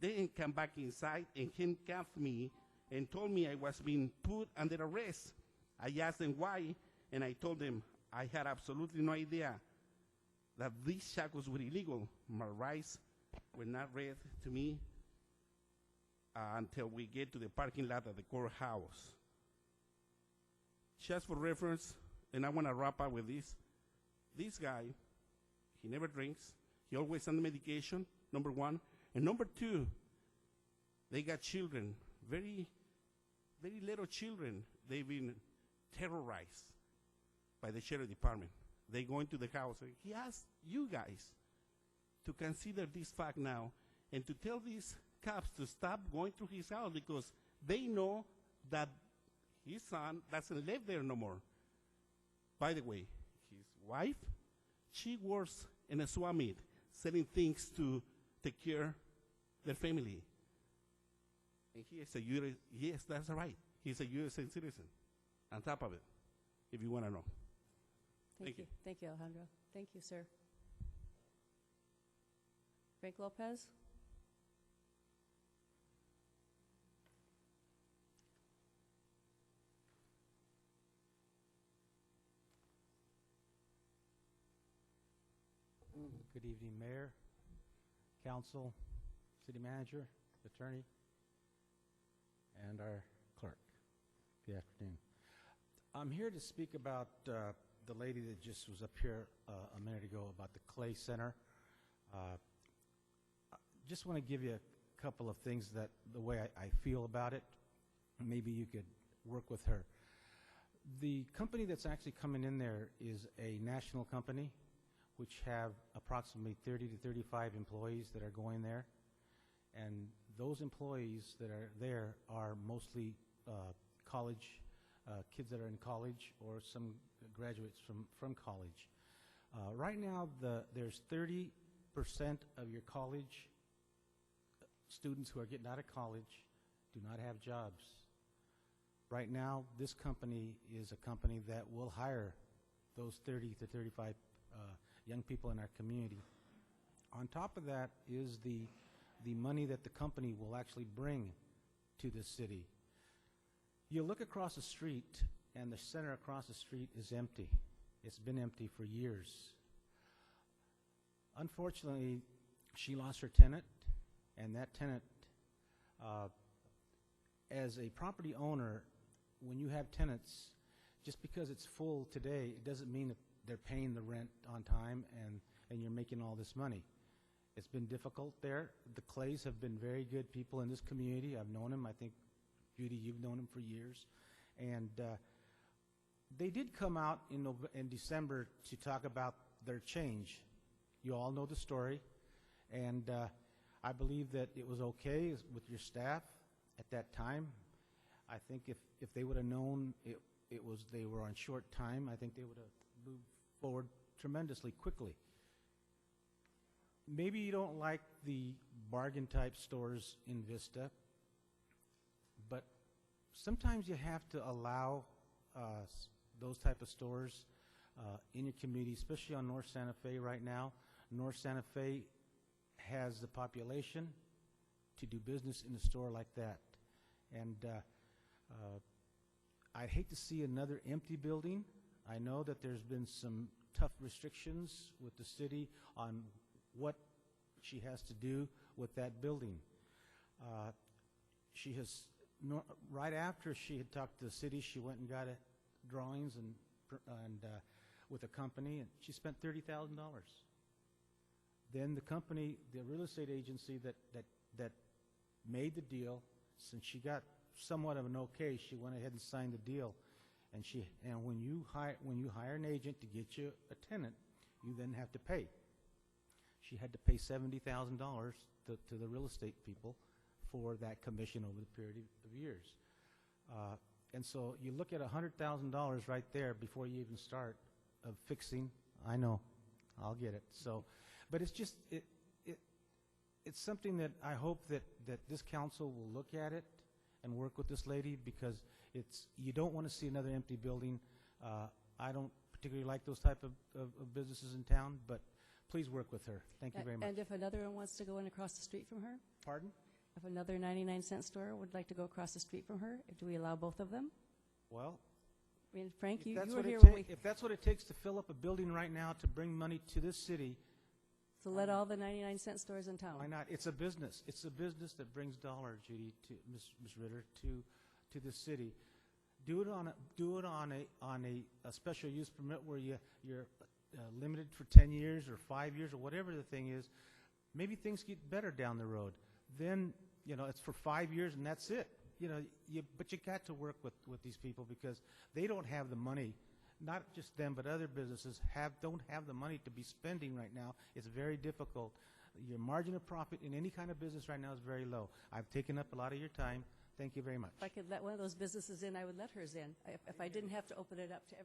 didn't come back inside and handcuffed me and told me I was being put under arrest. I asked them why, and I told them I had absolutely no idea that these shackles were illegal. My rights were not read to me until we get to the parking lot of the courthouse. Just for reference, and I want to wrap up with this. This guy, he never drinks. He always on medication, number one. And number two, they got children, very, very little children. They've been terrorized by the sheriff department. They go into the house. He asked you guys to consider this fact now and to tell these cops to stop going through his house because they know that his son doesn't live there no more. By the way, his wife, she works in a swap meet, selling things to take care their family. And he is a U.S. Yes, that's right. He's a U.S. citizen. On top of it, if you want to know. Thank you. Thank you, Alejandro. Thank you, sir. Frank Lopez? Good evening, Mayor, Council, City Manager, Attorney, and our clerk. Good afternoon. I'm here to speak about the lady that just was up here a minute ago about the Clay Center. Just want to give you a couple of things that the way I feel about it. Maybe you could work with her. The company that's actually coming in there is a national company, which have approximately 30 to 35 employees that are going there. And those employees that are there are mostly college, kids that are in college or some graduates from college. Right now, there's 30% of your college students who are getting out of college do not have jobs. Right now, this company is a company that will hire those 30 to 35 young people in our community. On top of that is the money that the company will actually bring to the city. You look across the street, and the center across the street is empty. It's been empty for years. Unfortunately, she lost her tenant, and that tenant, as a property owner, when you have tenants, just because it's full today, it doesn't mean that they're paying the rent on time and you're making all this money. It's been difficult there. The Clays have been very good people in this community. I've known them. I think, Judy, you've known them for years. And they did come out in December to talk about their change. You all know the story. And I believe that it was okay with your staff at that time. I think if they would have known they were on short time, I think they would have moved forward tremendously quickly. Maybe you don't like the bargain type stores in Vista, but sometimes you have to allow those type of stores in your community, especially on North Santa Fe right now. North Santa Fe has the population to do business in a store like that. And I'd hate to see another empty building. I know that there's been some tough restrictions with the city on what she has to do with that building. She has, right after she had talked to the city, she went and got drawings and with a company, and she spent $30,000. Then the company, the real estate agency that made the deal, since she got somewhat of an okay, she went ahead and signed the deal. And when you hire an agent to get you a tenant, you then have to pay. She had to pay $70,000 to the real estate people for that commission over the period of years. And so you look at $100,000 right there before you even start of fixing. I know, I'll get it. So, but it's just it's something that I hope that this council will look at it and work with this lady, because you don't want to see another empty building. I don't particularly like those type of businesses in town, but please work with her. Thank you very much. And if another one wants to go in across the street from her? Pardon? If another 99-cent store would like to go across the street from her, do we allow both of them? Well, I mean, Frank, you that's were what here it when we... if that's what it takes to fill up a building right now to bring money to this city, So let all the 99-cent stores in town. why not? It's a business. It's a business that brings dollar, Judy, to Ms. Ritter, to the city. Do it on a special use permit where you're limited for 10 years or 5 years or whatever the thing is. Maybe things get better down the road. Then, it's for 5 years and that's it. But you got to work with these people, because they don't have the money. Not just them, but other businesses don't have the money to be spending right now. It's very difficult. Your margin of profit in any kind of business right now is very low. I've taken up a lot of your time. Thank you very much. If I could let one of those businesses in, I would let hers in. If I didn't have to open it up to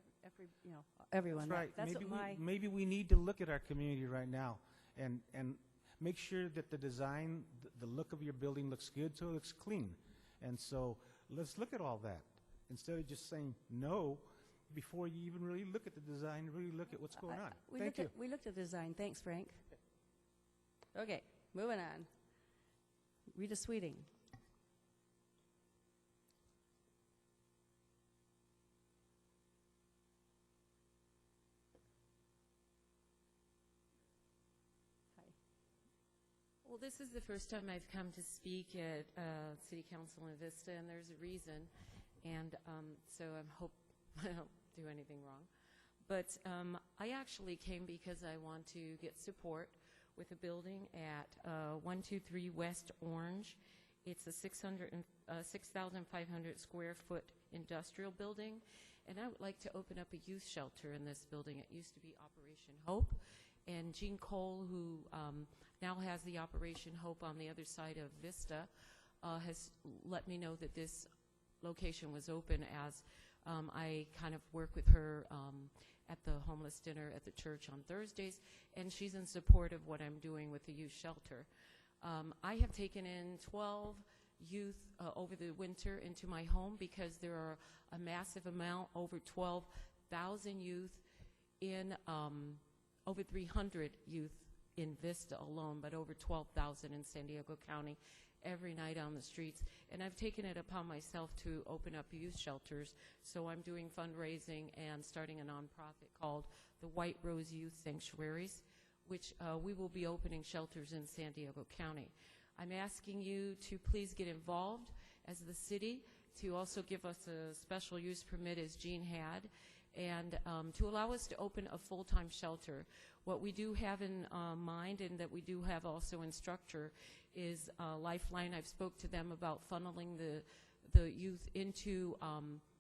everyone. That's right. That's maybe, what my maybe we need to look at our community right now and make sure that the design, the look of your building looks good, so it looks clean. And so let's look at all that instead of just saying no before you even really look at the design, really look at what's going on. Thank you. We looked at design. Thanks, Frank. Okay, moving on. Rita Sweeting. Well, this is the first time I've come to speak at City Council in Vista, and there's a reason. And so I hope I don't do anything wrong. But I actually came because I want to get support with a building at 123 West Orange. It's a 6,500 square foot industrial building, and I would like to open up a youth shelter in this building. It used to be Operation Hope, and Jean Cole, who now has the Operation Hope on the other side of Vista, has let me know that this location was open, as I kind of work with her at the homeless dinner at the church on Thursdays, and she's in support of what I'm doing with the youth shelter. I have taken in 12 youth over the winter into my home because there are a massive amount, over 12,000 youth in, over 300 youth in Vista alone, but over 12,000 in San Diego County every night on the streets. And I've taken it upon myself to open up youth shelters, so I'm doing fundraising and starting a nonprofit called the White Rose Youth Sanctuaries, which we will be opening shelters in San Diego County. I'm asking you to please get involved as the city, to also give us a special use permit as Jean had, and to allow us to open a full-time shelter. What we do have in mind, and that we do have also in structure, is Lifeline. I've spoke to them about funneling the youth into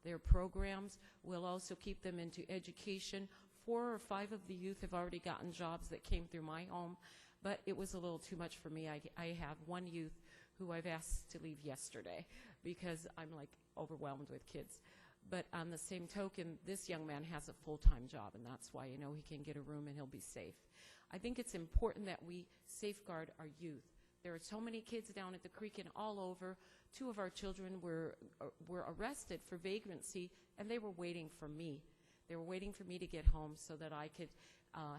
their programs. We'll also keep them into education. 4 or 5 of the youth have already gotten jobs that came through my home, but it was a little too much for me. I have one youth who I've asked to leave yesterday because I'm like overwhelmed with kids. But on the same token, this young man has a full-time job, and that's why he can get a room and he'll be safe. I think it's important that we safeguard our youth. There are so many kids down at the creek and all over. 2 of our children were arrested for vagrancy, and they were waiting for me. They were waiting for me to get home so that I could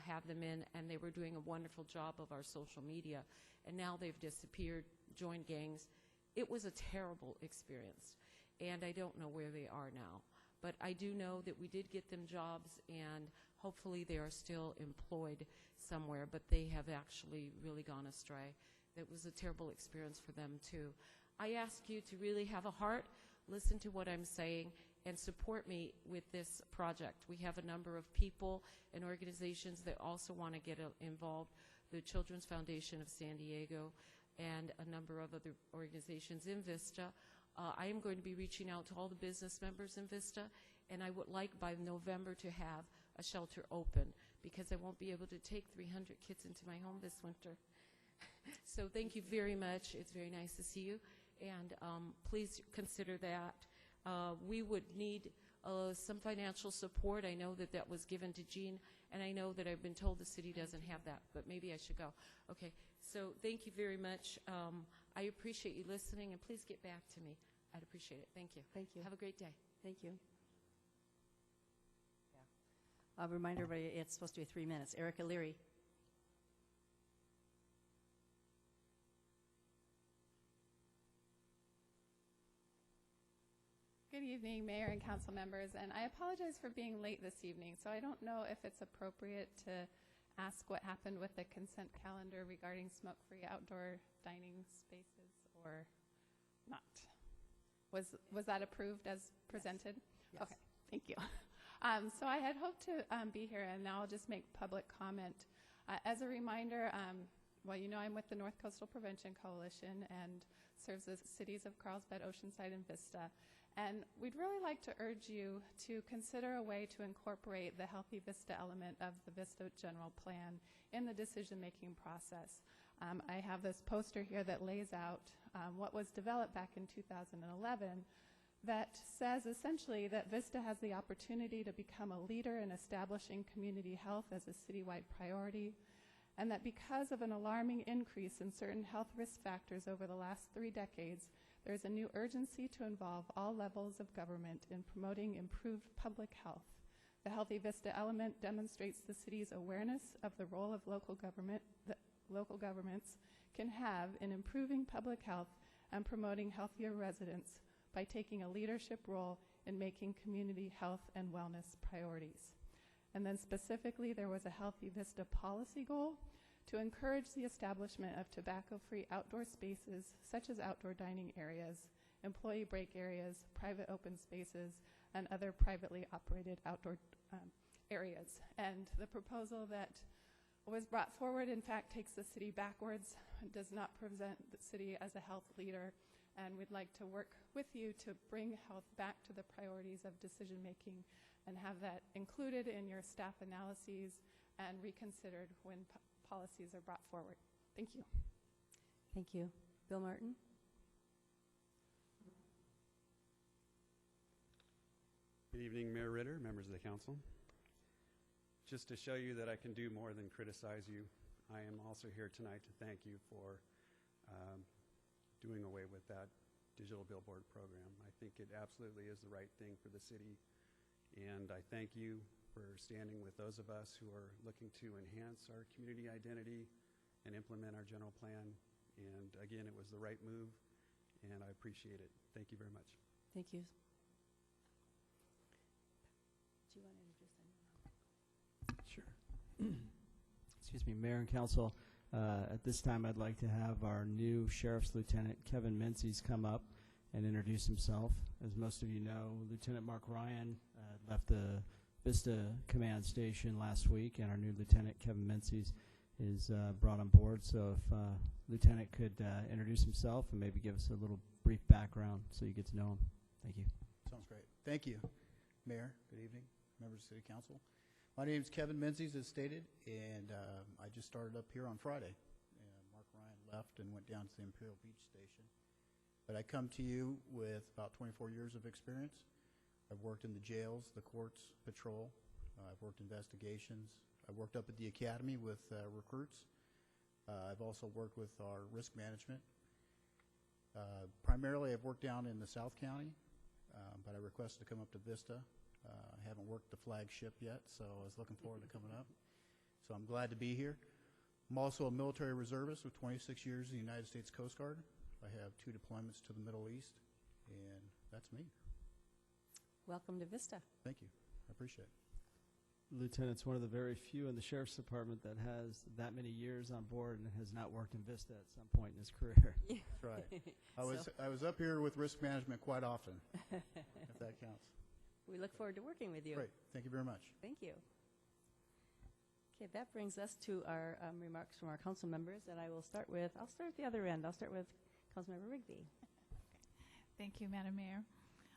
have them in, and they were doing a wonderful job of our social media. And now they've disappeared, joined gangs. It was a terrible experience, and I don't know where they are now. But I do know that we did get them jobs, and hopefully they are still employed somewhere, but they have actually really gone astray. It was a terrible experience for them, too. I ask you to really have a heart, listen to what I'm saying, and support me with this project. We have a number of people and organizations that also want to get involved. The Children's Foundation of San Diego and a number of other organizations in Vista. I am going to be reaching out to all the business members in Vista, and I would like by November to have a shelter open, because I won't be able to take 300 kids into my home this winter. So thank you very much. It's very nice to see you, and please consider that. We would need some financial support. I know that that was given to Jean, and I know that I've been told the city doesn't have that, but maybe I should go. Okay, so thank you very much. I appreciate you listening, and please get back to me. I'd appreciate it. Thank you. Thank you. Have a great day. Thank you. Yeah. I'll remind everybody it's supposed to be 3 minutes. Erica Leary. Good evening, Mayor and council members, and I apologize for being late this evening. So I don't know if it's appropriate to ask what happened with the consent calendar regarding smoke-free outdoor dining spaces or not. Was that approved as presented? Yes. Okay, thank you. So I had hoped to be here, and now I'll just make public comment. As a reminder, well, you know I'm with the North Coastal Prevention Coalition and serves the cities of Carlsbad, Oceanside, and Vista. And we'd really like to urge you to consider a way to incorporate the Healthy Vista element of the Vista General Plan in the decision-making process. I have this poster here that lays out what was developed back in 2011 that says essentially that Vista has the opportunity to become a leader in establishing community health as a citywide priority, and that because of an alarming increase in certain health risk factors over the last 3 decades, there is a new urgency to involve all levels of government in promoting improved public health. The Healthy Vista element demonstrates the city's awareness of the role of local government that local governments can have in improving public health and promoting healthier residents by taking a leadership role in making community health and wellness priorities. And then specifically, there was a Healthy Vista policy goal to encourage the establishment of tobacco-free outdoor spaces, such as outdoor dining areas, employee break areas, private open spaces, and other privately operated outdoor areas. And the proposal that was brought forward, in fact, takes the city backwards and does not present the city as a health leader. And we'd like to work with you to bring health back to the priorities of decision making and have that included in your staff analyses and reconsidered when policies are brought forward. Thank you. Thank you. Bill Martin? Good evening, Mayor Ritter, members of the council. Just to show you that I can do more than criticize you, I am also here tonight to thank you for doing away with that digital billboard program. I think it absolutely is the right thing for the city, and I thank you for standing with those of us who are looking to enhance our community identity and implement our general plan. And again, it was the right move, and I appreciate it. Thank you very much. Thank you. Do you want to introduce anyone? Sure. Excuse me, Mayor and Council. At this time, I'd like to have our new Sheriff's Lieutenant, Kevin Menzies, come up and introduce himself. As most of you know, Lieutenant Mark Ryan left the Vista Command Station last week, and our new Lieutenant, Kevin Menzies, is brought on board. So if Lieutenant could introduce himself and maybe give us a little brief background so you get to know him. Thank you. Sounds great. Thank you, Mayor. Good evening, members of City Council. My name is Kevin Menzies, as stated, and I just started up here on Friday. Mark Ryan left and went down to the Imperial Beach Station. But I come to you with about 24 years of experience. I've worked in the jails, the courts, patrol. I've worked investigations. I've worked up at the academy with recruits. I've also worked with our risk management. Primarily, I've worked down in the South County, but I requested to come up to Vista. I haven't worked the flagship yet, so I was looking forward to coming up. So I'm glad to be here. I'm also a military reservist with 26 years in the United States Coast Guard. I have 2 deployments to the Middle East, and that's me. Welcome to Vista. Thank you. I appreciate it. Lieutenant's one of the very few in the Sheriff's Department that has that many years on board and has not worked in Vista at some point in his career. Yeah. That's right. I was up here with risk management quite often, if that counts. We look forward to working with you. Great. Thank you very much. Thank you. Okay, that brings us to our remarks from our council members, and I'll start at the other end. I'll start with Councilmember Rigby. Thank you, Madam Mayor.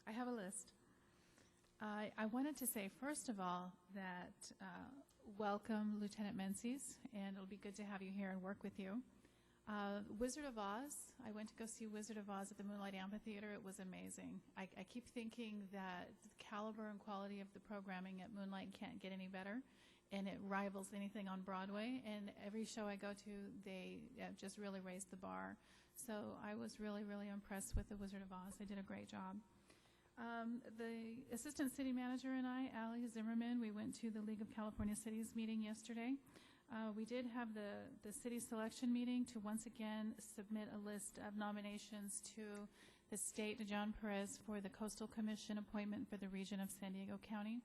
I have a list. I wanted to say, first of all, that welcome Lieutenant Menzies, and it'll be good to have you here and work with you. Wizard of Oz, I went to go see Wizard of Oz at the Moonlight Amphitheater. It was amazing. I keep thinking that the caliber and quality of the programming at Moonlight can't get any better, and it rivals anything on Broadway. And every show I go to, they just really raised the bar. So I was really, really impressed with the Wizard of Oz. They did a great job. The Assistant City Manager and I, Allie Zimmerman, we went to the League of California Cities meeting yesterday. We did have the city selection meeting to once again submit a list of nominations to the state, to John Perez, for the Coastal Commission appointment for the region of San Diego County,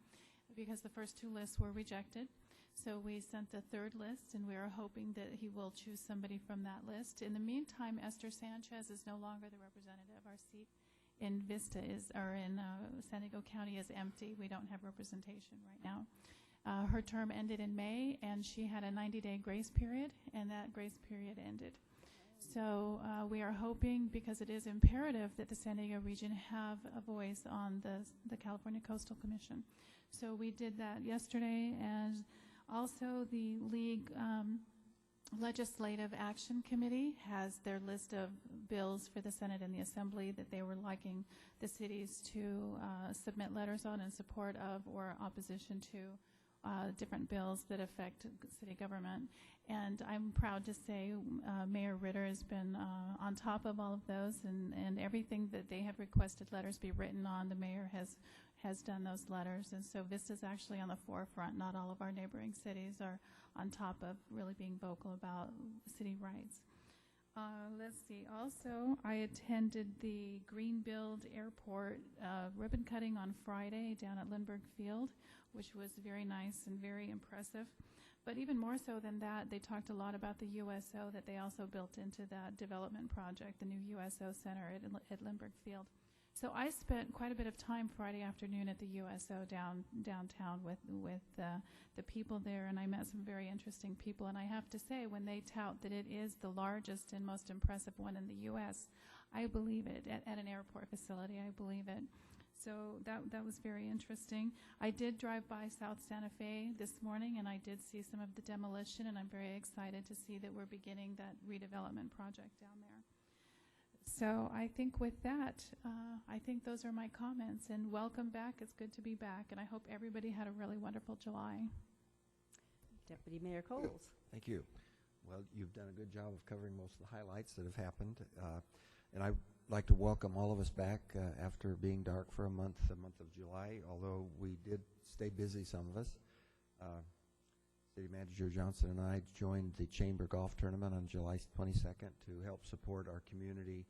because the first 2 lists were rejected. So we sent the 3rd list, and we are hoping that he will choose somebody from that list. In the meantime, Esther Sanchez is no longer the representative. Our seat in Vista in San Diego County is empty. We don't have representation right now. Her term ended in May, and she had a 90-day grace period, and that grace period ended. So we are hoping, because it is imperative that the San Diego region have a voice on the California Coastal Commission. So we did that yesterday, and also the league Legislative Action Committee has their list of bills for the Senate and the Assembly that they were liking the cities to submit letters on in support of or opposition to different bills that affect city government. And I'm proud to say Mayor Ritter has been on top of all of those, and everything that they have requested letters be written on, the mayor has done those letters. And so Vista's actually on the forefront. Not all of our neighboring cities are on top of really being vocal about city rights. Let's see. Also, I attended the Greenbuild Airport ribbon cutting on Friday down at Lindbergh Field, which was very nice and very impressive. But even more so than that, they talked a lot about the USO that they also built into that development project, the new USO Center at Lindbergh Field. So I spent quite a bit of time Friday afternoon at the USO downtown with the people there, and I met some very interesting people. And I have to say, when they tout that it is the largest and most impressive one in the U.S., I believe it. At an airport facility, I believe it. So that was very interesting. I did drive by South Santa Fe this morning, and I did see some of the demolition, and I'm very excited to see that we're beginning that redevelopment project down there. So I think with that, I think those are my comments. And welcome back. It's good to be back. And I hope everybody had a really wonderful July. Deputy Mayor Coles. Thank you. Well, you've done a good job of covering most of the highlights that have happened. And I'd like to welcome all of us back after being dark for the month of July, although we did stay busy, some of us. City Manager Johnson and I joined the Chamber Golf Tournament on July 22nd to help support our community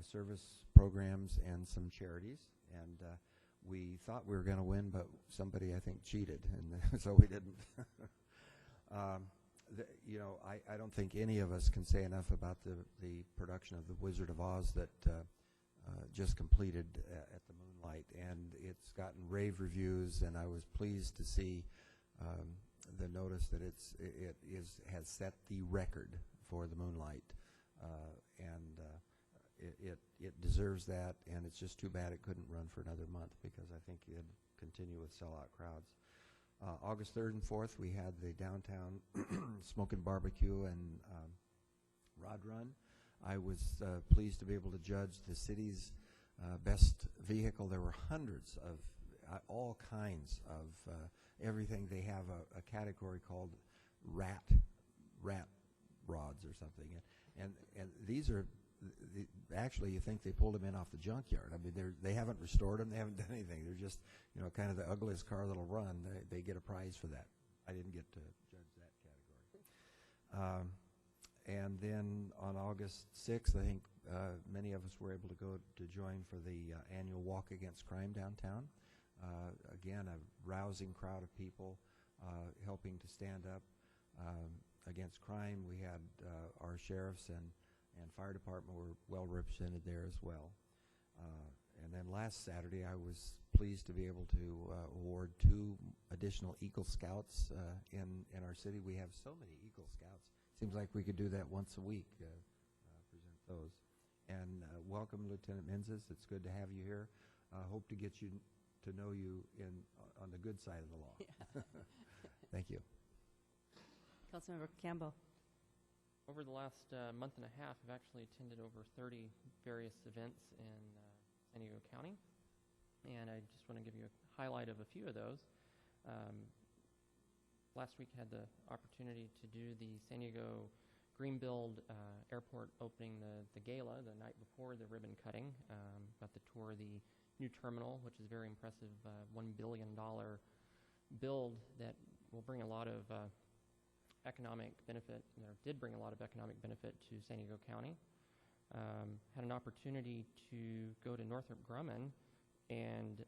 service programs and some charities. And we thought we were going to win, but somebody, I think, cheated, and so we didn't. You know, I don't think any of us can say enough about the production of The Wizard of Oz that just completed at the Moonlight, and it's gotten rave reviews, and I was pleased to see the notice that it has set the record for the Moonlight, and it deserves that, and it's just too bad it couldn't run for another month, because I think it'd continue with sellout crowds. August 3rd and 4th, we had the downtown Smokin' Barbecue and Rod Run. I was pleased to be able to judge the city's best vehicle. There were hundreds of all kinds of everything. They have a category called rat rods or something, and these are actually, you think they pulled them in off the junkyard. I mean, they haven't restored them. They haven't done anything. They're just, you know, kind of the ugliest car that'll run. They get a prize for that. I didn't get to judge that category. And then on August 6th, I think many of us were able to go to join for the annual Walk Against Crime downtown. Again, a rousing crowd of people helping to stand up against crime. We had our sheriffs and fire department were well represented there as well. And then last Saturday, I was pleased to be able to award 2 additional Eagle Scouts in our city. We have so many Eagle Scouts. Seems like we could do that once a week, present those. And welcome, Lieutenant Menzies. It's good to have you here. Hope to get you to know you on the good side of the law. Yeah. Thank you. Councilmember Campbell. Over the last month and a half, I've actually attended over 30 various events in San Diego County, and I just want to give you a highlight of a few of those. Last week I had the opportunity to do the San Diego Greenbuild Airport opening the gala the night before the ribbon cutting. Got to tour the new terminal, which is a very impressive $1 billion build that will bring a lot of economic benefit, or did bring a lot of economic benefit to San Diego County. Had an opportunity to go to Northrop Grumman and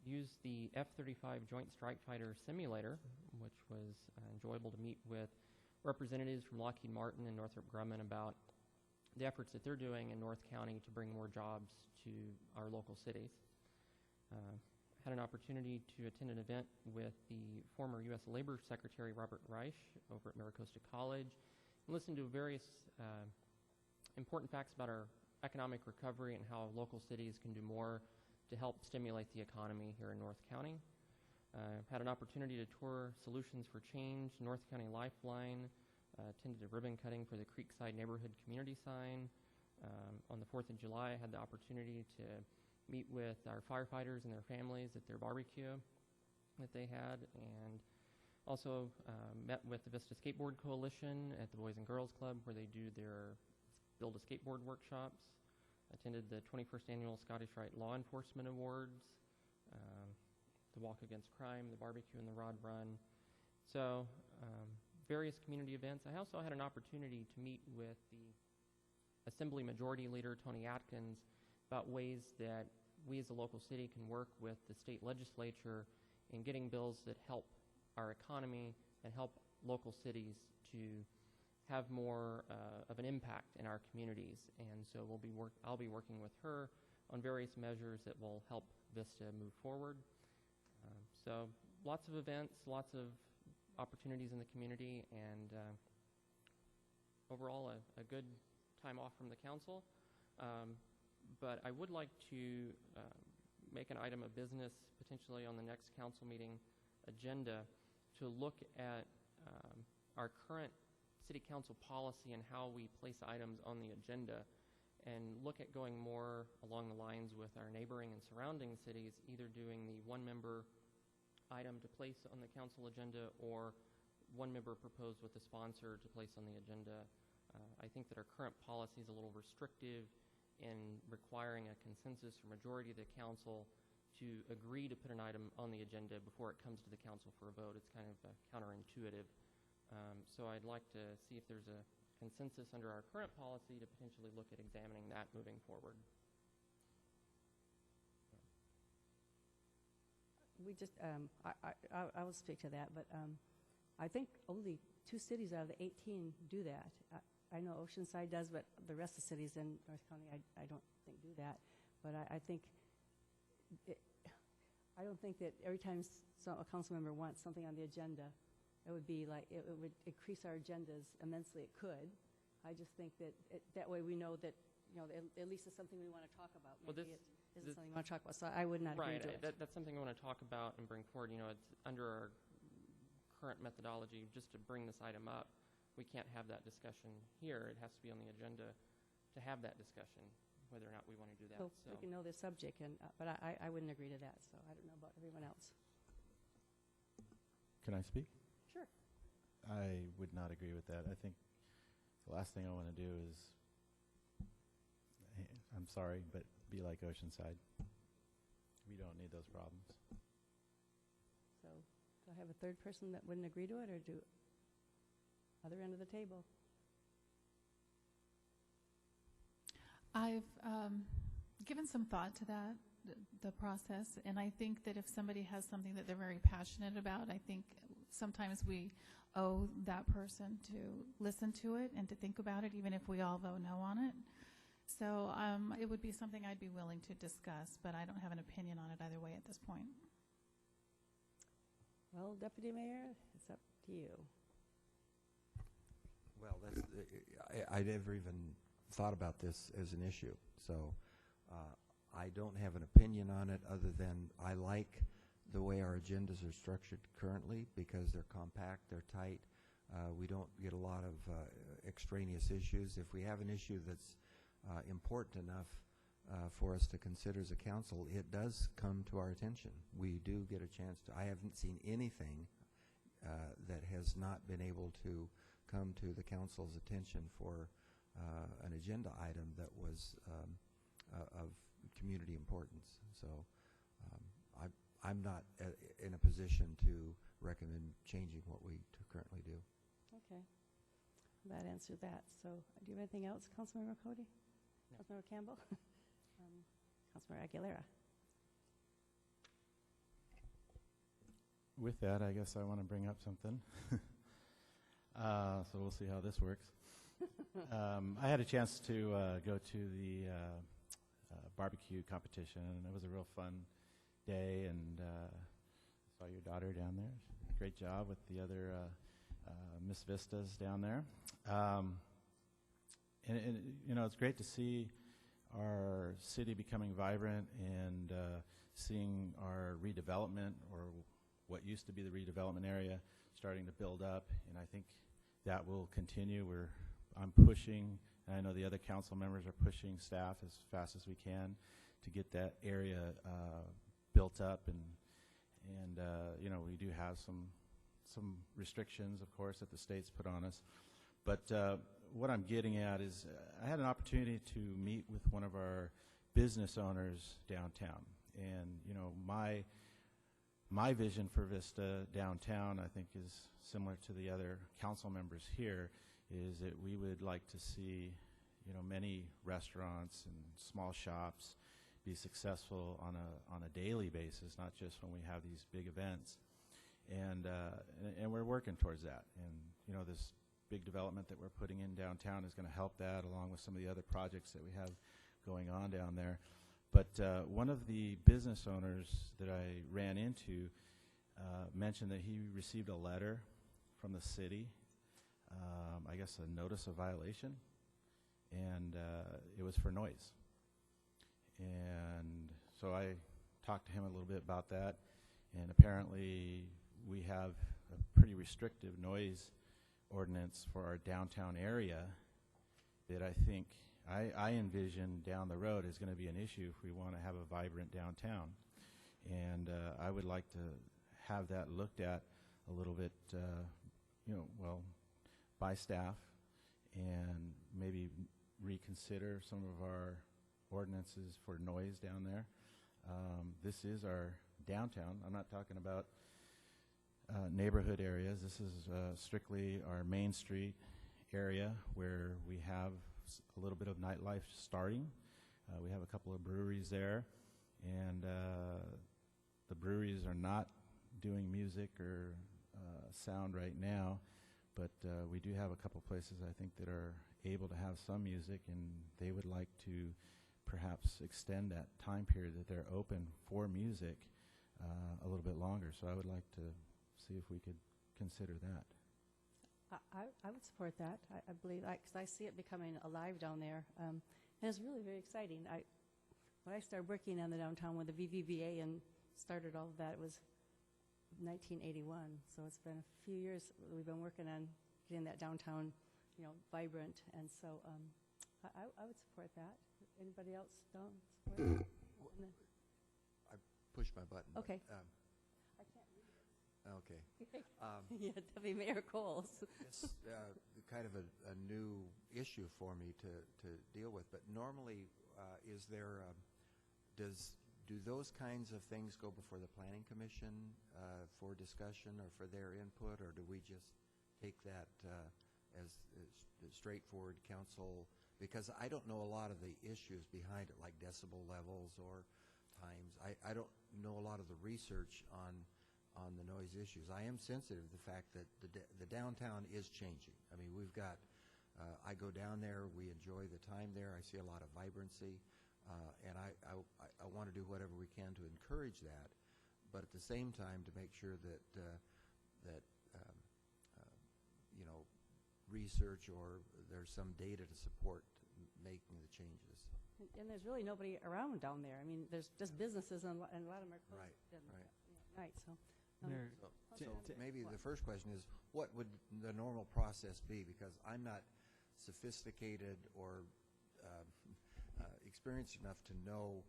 use the F-35 Joint Strike Fighter simulator, which was enjoyable to meet with representatives from Lockheed Martin and Northrop Grumman about the efforts that they're doing in North County to bring more jobs to our local cities. Had an opportunity to attend an event with the former U.S. Labor Secretary Robert Reich over at MiraCosta College, and listen to various important facts about our economic recovery and how local cities can do more to help stimulate the economy here in North County. Had an opportunity to tour Solutions for Change, North County Lifeline, attended a ribbon cutting for the Creekside Neighborhood Community Sign. On the 4th of July, I had the opportunity to meet with our firefighters and their families at their barbecue that they had, and also met with the Vista Skateboard Coalition at the Boys and Girls Club, where they do their Build a Skateboard workshops. Attended the 21st Annual Scottish Rite Law Enforcement Awards, the Walk Against Crime, the barbecue, and the Rod Run. So various community events. I also had an opportunity to meet with the Assembly Majority Leader, Tony Atkins, about ways that we as a local city can work with the state legislature in getting bills that help our economy and help local cities to have more of an impact in our communities. And so I'll be working with her on various measures that will help Vista move forward. So lots of events, lots of opportunities in the community, and overall a good time off from the council. But I would like to make an item of business potentially on the next council meeting agenda to look at our current city council policy and how we place items on the agenda, and look at going more along the lines with our neighboring and surrounding cities, either doing the one-member item to place on the council agenda or one member proposed with a sponsor to place on the agenda. I think that our current policy is a little restrictive in requiring a consensus or majority of the council to agree to put an item on the agenda before it comes to the council for a vote. It's kind of counterintuitive. So I'd like to see if there's a consensus under our current policy to potentially look at examining that moving forward. We just, I will speak to that, but I think only 2 cities out of the 18 do that. I know Oceanside does, but the rest of the cities in North County, I don't think do that. But I think, I don't think that every time a council member wants something on the agenda, it would be like, it would increase our agendas immensely. It could. I just think that that way we know that, at least it's something we want to talk about. Maybe it isn't something we want to talk about, so I would not agree to it. That's something I want to talk about and bring forward. It's under our current methodology, just to bring this item up. We can't have that discussion here. It has to be on the agenda to have that discussion, whether or not we want to do that. So we can know the subject, but I wouldn't agree to that, so I don't know about everyone else. Can I speak? Sure. I would not agree with that. I think the last thing I want to do is, I'm sorry, but be like Oceanside. We don't need those problems. So do I have a third person that wouldn't agree to it, or do other end of the table? I've given some thought to that, the process, and I think that if somebody has something that they're very passionate about, I think sometimes we owe that person to listen to it and to think about it, even if we all vote no on it. So it would be something I'd be willing to discuss, but I don't have an opinion on it either way at this point. Well, Deputy Mayor, it's up to you. Well, I never even thought about this as an issue, so I don't have an opinion on it other than I like the way our agendas are structured currently because they're compact, they're tight. We don't get a lot of extraneous issues. If we have an issue that's important enough for us to consider as a council, it does come to our attention. We do get a chance to. I haven't seen anything that has not been able to come to the council's attention for an agenda item that was of community importance. So I'm not in a position to recommend changing what we currently do. Okay. That answered that. So do you have anything else, Councilmember Cody? No. Councilmember Campbell? Councilmember Aguilera? With that, I guess I want to bring up something. So we'll see how this works. I had a chance to go to the barbecue competition, and it was a real fun day, and saw your daughter down there. Great job with the other Miss Vistas down there. And it's great to see our city becoming vibrant and seeing our redevelopment, or what used to be the redevelopment area, starting to build up. And I think that will continue. I'm pushing, and I know the other council members are pushing staff as fast as we can to get that area built up, and you know, we do have some restrictions, of course, that the state's put on us. But what I'm getting at is I had an opportunity to meet with one of our business owners downtown, and you know, my vision for Vista downtown, I think, is similar to the other council members here, is that we would like to see, you know, many restaurants and small shops be successful on a daily basis, not just when we have these big events. And we're working towards that. And you know, this big development that we're putting in downtown is going to help that, along with some of the other projects that we have going on down there. But one of the business owners that I ran into mentioned that he received a letter from the city, I guess a notice of violation, and it was for noise. And so I talked to him a little bit about that, and apparently we have a pretty restrictive noise ordinance for our downtown area that I think I envision down the road is going to be an issue if we want to have a vibrant downtown. And I would like to have that looked at a little bit, you know, well, by staff, and maybe reconsider some of our ordinances for noise down there. This is our downtown. I'm not talking about neighborhood areas. This is strictly our Main Street area where we have a little bit of nightlife starting. We have a couple of breweries there, and the breweries are not doing music or sound right now, but we do have a couple places, I think, that are able to have some music, and they would like to perhaps extend that time period that they're open for music a little bit longer. So I would like to see if we could consider that. I would support that. I believe, because I see it becoming alive down there, and it's really very exciting. When I started working on the downtown with the VVVA and started all of that, it was 1981. So it's been a few years we've been working on getting that downtown, you know, vibrant, and so I would support that. Anybody else don't support that? I pushed my button. Okay. I can't read it. Okay. Yeah, Deputy Mayor Coles. It's kind of a new issue for me to deal with, but normally is there, do those kinds of things go before the Planning Commission for discussion or for their input, or do we just take that as straightforward council? Because I don't know a lot of the issues behind it, like decibel levels or times. I don't know a lot of the research on the noise issues. I am sensitive to the fact that the downtown is changing. I mean, we've got, I go down there, we enjoy the time there, I see a lot of vibrancy, and I want to do whatever we can to encourage that, but at the same time to make sure that, you know, research or there's some data to support making the changes. And there's really nobody around down there. I mean, there's just businesses, and a lot of them are closed at night. So, so maybe the first question is, what would the normal process be? Because I'm not sophisticated or experienced enough to know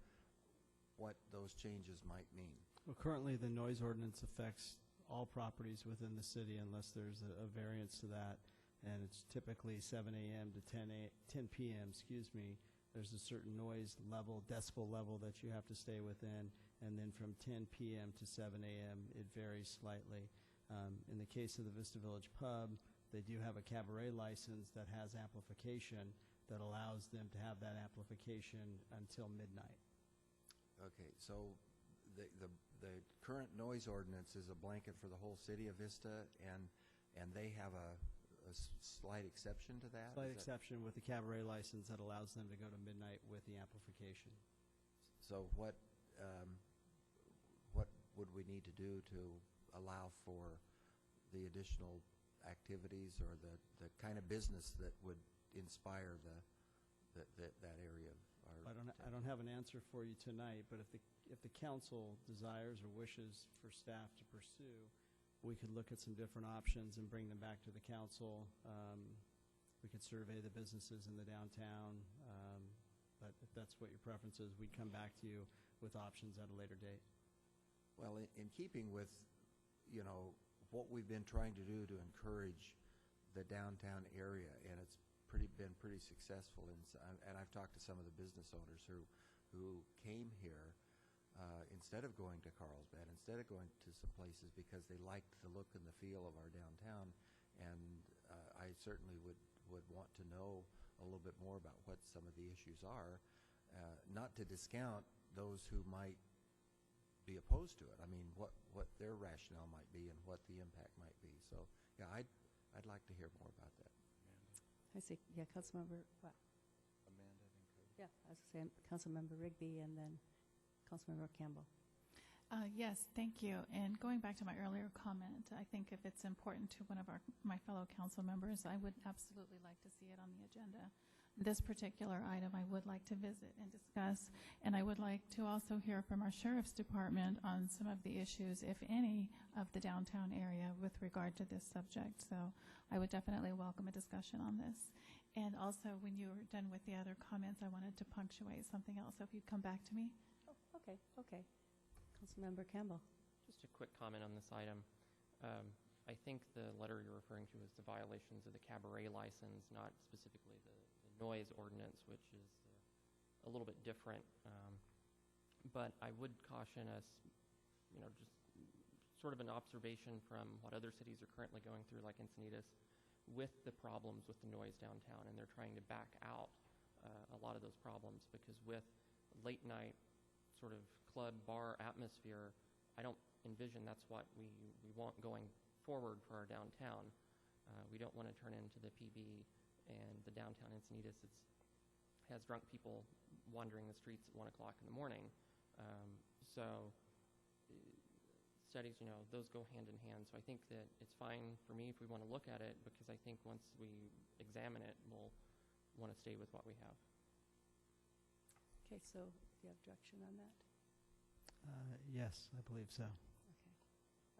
what those changes might mean. Well, currently the noise ordinance affects all properties within the city unless there's a variance to that, and it's typically 7 a.m. to 10 p.m., excuse me. There's a certain noise level, decibel level that you have to stay within, and then from 10 p.m. to 7 a.m. it varies slightly. In the case of the Vista Village Pub, they do have a cabaret license that has amplification that allows them to have that amplification until midnight. Okay, so the current noise ordinance is a blanket for the whole city of Vista, and they have a slight exception to that? Slight exception with the cabaret license that allows them to go to midnight with the amplification. So what would we need to do to allow for the additional activities or the kind of business that would inspire that area of our I don't have an answer for you tonight, but if the council desires or wishes for staff to pursue we could look at some different options and bring them back to the council. We could survey the businesses in the downtown, but if that's what your preference is, we'd come back to you with options at a later date. Well, in keeping with, you know, what we've been trying to do to encourage the downtown area, and it's been pretty successful. And I've talked to some of the business owners who came here instead of going to Carlsbad, instead of going to some places because they liked the look and the feel of our downtown. And I certainly would want to know a little bit more about what some of the issues are, not to discount those who might be opposed to it. I mean, what their rationale might be and what the impact might be. So, yeah, I'd like to hear more about that. I see. Yeah, Councilmember. What? Amanda, I think. Yeah, I was saying Councilmember Rigby and then Councilmember Campbell. Yes, thank you. And going back to my earlier comment, I think if it's important to one of my fellow council members, I would absolutely like to see it on the agenda. This particular item I would like to visit and discuss, and I would like to also hear from our Sheriff's Department on some of the issues, if any, of the downtown area with regard to this subject. So I would definitely welcome a discussion on this. And also, when you were done with the other comments, I wanted to punctuate something else, so if you'd come back to me. Oh, okay, okay. Councilmember Campbell. Just a quick comment on this item. I think the letter you're referring to is the violations of the cabaret license, not specifically the noise ordinance, which is a little bit different. But I would caution us, you know, just sort of an observation from what other cities are currently going through, like Encinitas, with the problems with the noise downtown, and they're trying to back out a lot of those problems, because with late night sort of club bar atmosphere, I don't envision that's what we want going forward for our downtown. We don't want to turn into the PB and the downtown Encinitas. Has drunk people wandering the streets at 1 o'clock in the morning. So studies, you know, those go hand in hand. So I think that it's fine for me if we want to look at it, because I think once we examine it, we'll want to stay with what we have. Okay, so do you have direction on that? Yes, I believe so.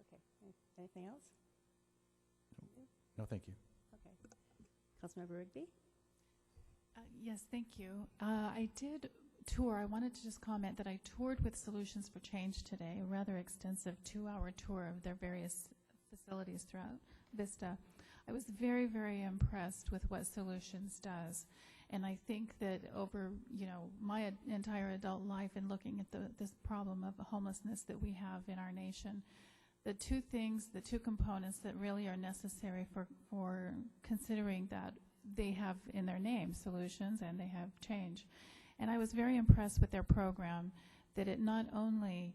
Okay. Anything else? No, thank you. Okay. Councilmember Rigby? Yes, thank you. I did tour. I wanted to just comment that I toured with Solutions for Change today, a rather extensive 2-hour tour of their various facilities throughout Vista. I was very, very impressed with what Solutions does. And I think that over, you know, my entire adult life and looking at this problem of homelessness that we have in our nation, the two components that really are necessary for considering that they have in their name Solutions and they have Change. And I was very impressed with their program, that it not only,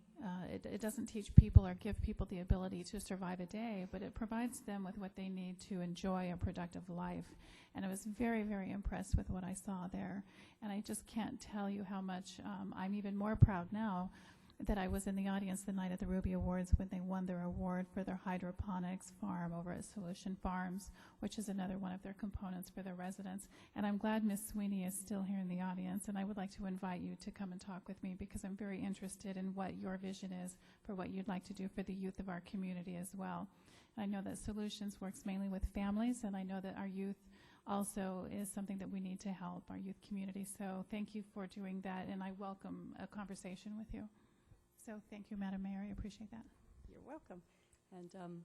it doesn't teach people or give people the ability to survive a day, but it provides them with what they need to enjoy a productive life. And I was very, very impressed with what I saw there. And I just can't tell you how much I'm even more proud now that I was in the audience the night at the Ruby Awards when they won their award for their hydroponics farm over at Solution Farms, which is another one of their components for their residents. And I'm glad Ms. Sweeney is still here in the audience, and I would like to invite you to come and talk with me, because I'm very interested in what your vision is for what you'd like to do for the youth of our community as well. And I know that Solutions works mainly with families, and I know that our youth also is something that we need to help, our youth community. So thank you for doing that, and I welcome a conversation with you. So thank you, Madam Mayor. I appreciate that. You're welcome. And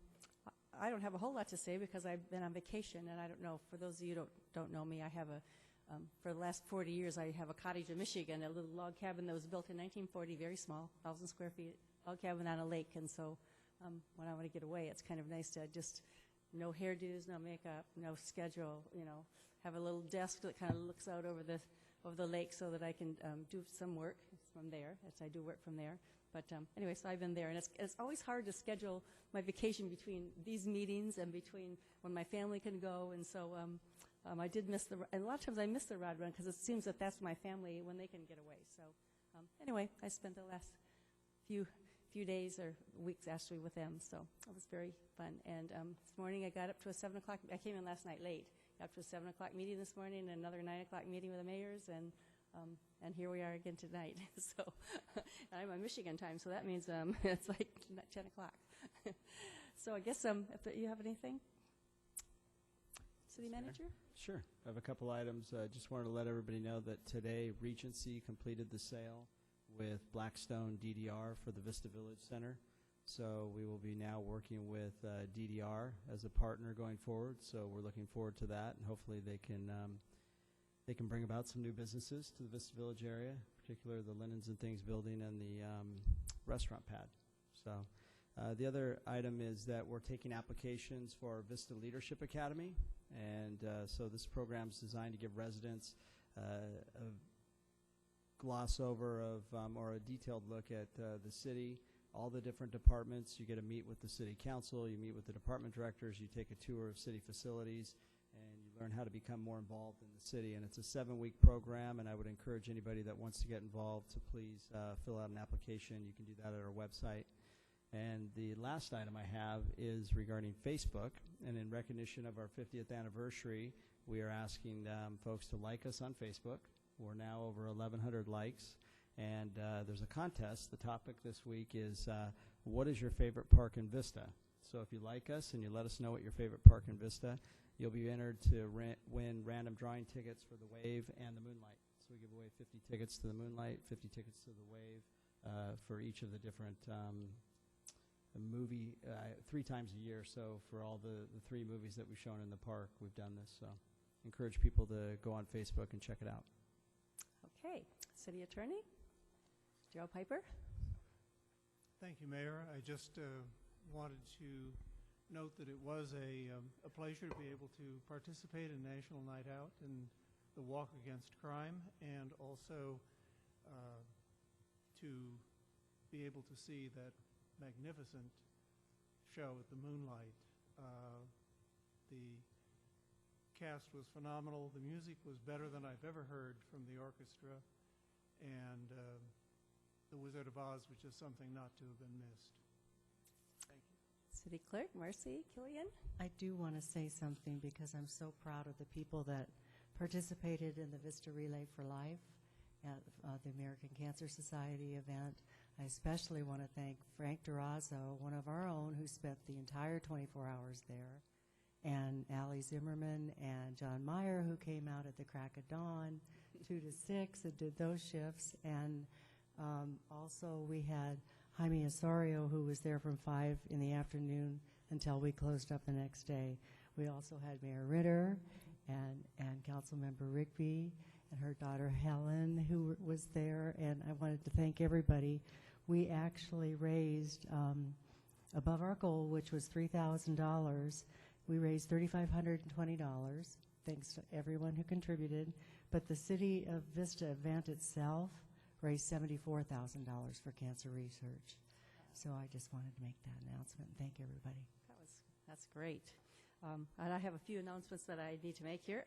I don't have a whole lot to say because I've been on vacation, and I don't know, for those of you who don't know me, I have for the last 40 years, I have a cottage in Michigan, a little log cabin that was built in 1940, very small, 1,000 square feet, log cabin on a lake. And so when I want to get away, it's kind of nice to just no hairdos, no makeup, no schedule, you know, have a little desk that kind of looks out over the lake so that I can do some work from there, as I do work from there. But anyway, so I've been there, and it's always hard to schedule my vacation between these meetings and between when my family can go. And so I did miss and a lot of times I miss the rod run because it seems that that's my family when they can get away. So anyway, I spent the last few days or weeks actually with them, so it was very fun. And this morning I got up to a 7 o'clock. I came in last night late. Got up to a 7 o'clock meeting this morning, and another 9 o'clock meeting with the mayors, and here we are again tonight. So I'm on Michigan time, so that means it's like 10 o'clock. So I guess if you have anything? City Manager? Sure. I have a couple items. Just wanted to let everybody know that today Regency completed the sale with Blackstone DDR for the Vista Village Center. So we will be now working with DDR as a partner going forward. So we're looking forward to that, and hopefully they can bring about some new businesses to the Vista Village area, particularly the Linens and Things building and the restaurant pad. So the other item is that we're taking applications for our Vista Leadership Academy, and so this program is designed to give residents a gloss over of or a detailed look at the city, all the different departments. You get to meet with the city council, you meet with the department directors, you take a tour of city facilities, and you learn how to become more involved in the city. And it's a 7-week program, and I would encourage anybody that wants to get involved to please fill out an application. You can do that at our website. And the last item I have is regarding Facebook, and in recognition of our 50th anniversary, we are asking folks to like us on Facebook. We're now over 1,100 likes, and there's a contest. The topic this week is, what is your favorite park in Vista? So if you like us and you let us know what your favorite park in Vista, you'll be entered to win random drawing tickets for the Wave and the Moonlight. So we give away 50 tickets to the Moonlight, 50 tickets to the Wave for each of the different movie 3 times a year. So for all the 3 movies that we've shown in the park, we've done this. So encourage people to go on Facebook and check it out. Okay. City Attorney? Gerald Piper? Thank you, Mayor. I just wanted to note that it was a pleasure to be able to participate in National Night Out and the Walk Against Crime, and also to be able to see that magnificent show at the Moonlight. The cast was phenomenal. The music was better than I've ever heard from the orchestra, and The Wizard of Oz was just something not to have been missed. Thank you. City Clerk, Marcy Killian? I do want to say something because I'm so proud of the people that participated in the Vista Relay for Life at the American Cancer Society event. I especially want to thank Frank Durazo, one of our own, who spent the entire 24 hours there, and Allie Zimmerman and John Meyer, who came out at the crack of dawn, 2 to 6, and did those shifts. And also we had Jaime Osorio, who was there from 5 in the afternoon until we closed up the next day. We also had Mayor Ritter and Councilmember Rigby and her daughter Helen, who was there, and I wanted to thank everybody. We actually raised, above our goal, which was $3,000, we raised $3,520, thanks to everyone who contributed, but the City of Vista event itself raised $74,000 for cancer research. So I just wanted to make that announcement. Thank everybody. That's great. And I have a few announcements that I need to make here.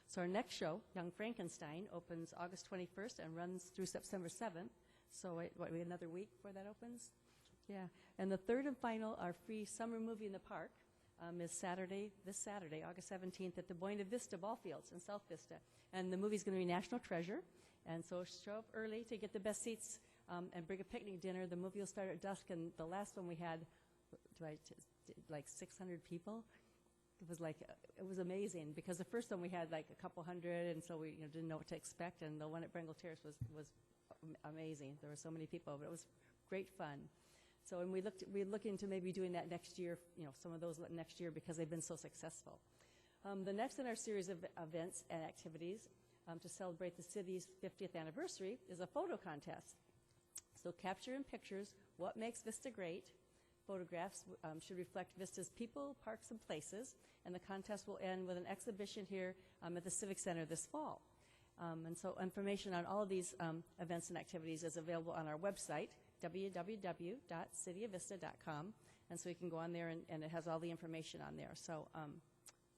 So our next show, Young Frankenstein, opens August 21st and runs through September 7th. So we another week before that opens? Yeah. And the third and final, our free summer movie in the park, is this Saturday, August 17th, at the Buena Vista Ball Fields in South Vista. And the movie's going to be National Treasure. And so show up early to get the best seats and bring a picnic dinner. The movie will start at dusk, and the last one we had, like 600 people. It was amazing, because the first one we had like a couple hundred, and so we didn't know what to expect. And the one at Brengle Terrace was amazing. There were so many people, but it was great fun. So, and we're looking to maybe doing that next year, some of those next year, because they've been so successful. The next in our series of events and activities to celebrate the city's 50th anniversary is a photo contest. So capture in pictures what makes Vista great. Photographs should reflect Vista's people, parks, and places, and the contest will end with an exhibition here at the Civic Center this fall. And so information on all of these events and activities is available on our website, www.cityofvista.com, and so you can go on there, and it has all the information on there. So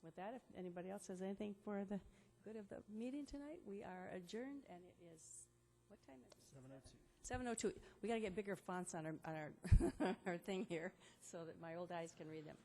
with that, if anybody else has anything for the good of the meeting tonight, we are adjourned, and it is, what time is it? 7:02. We got to get bigger fonts on our our thing here so that my old eyes can read them.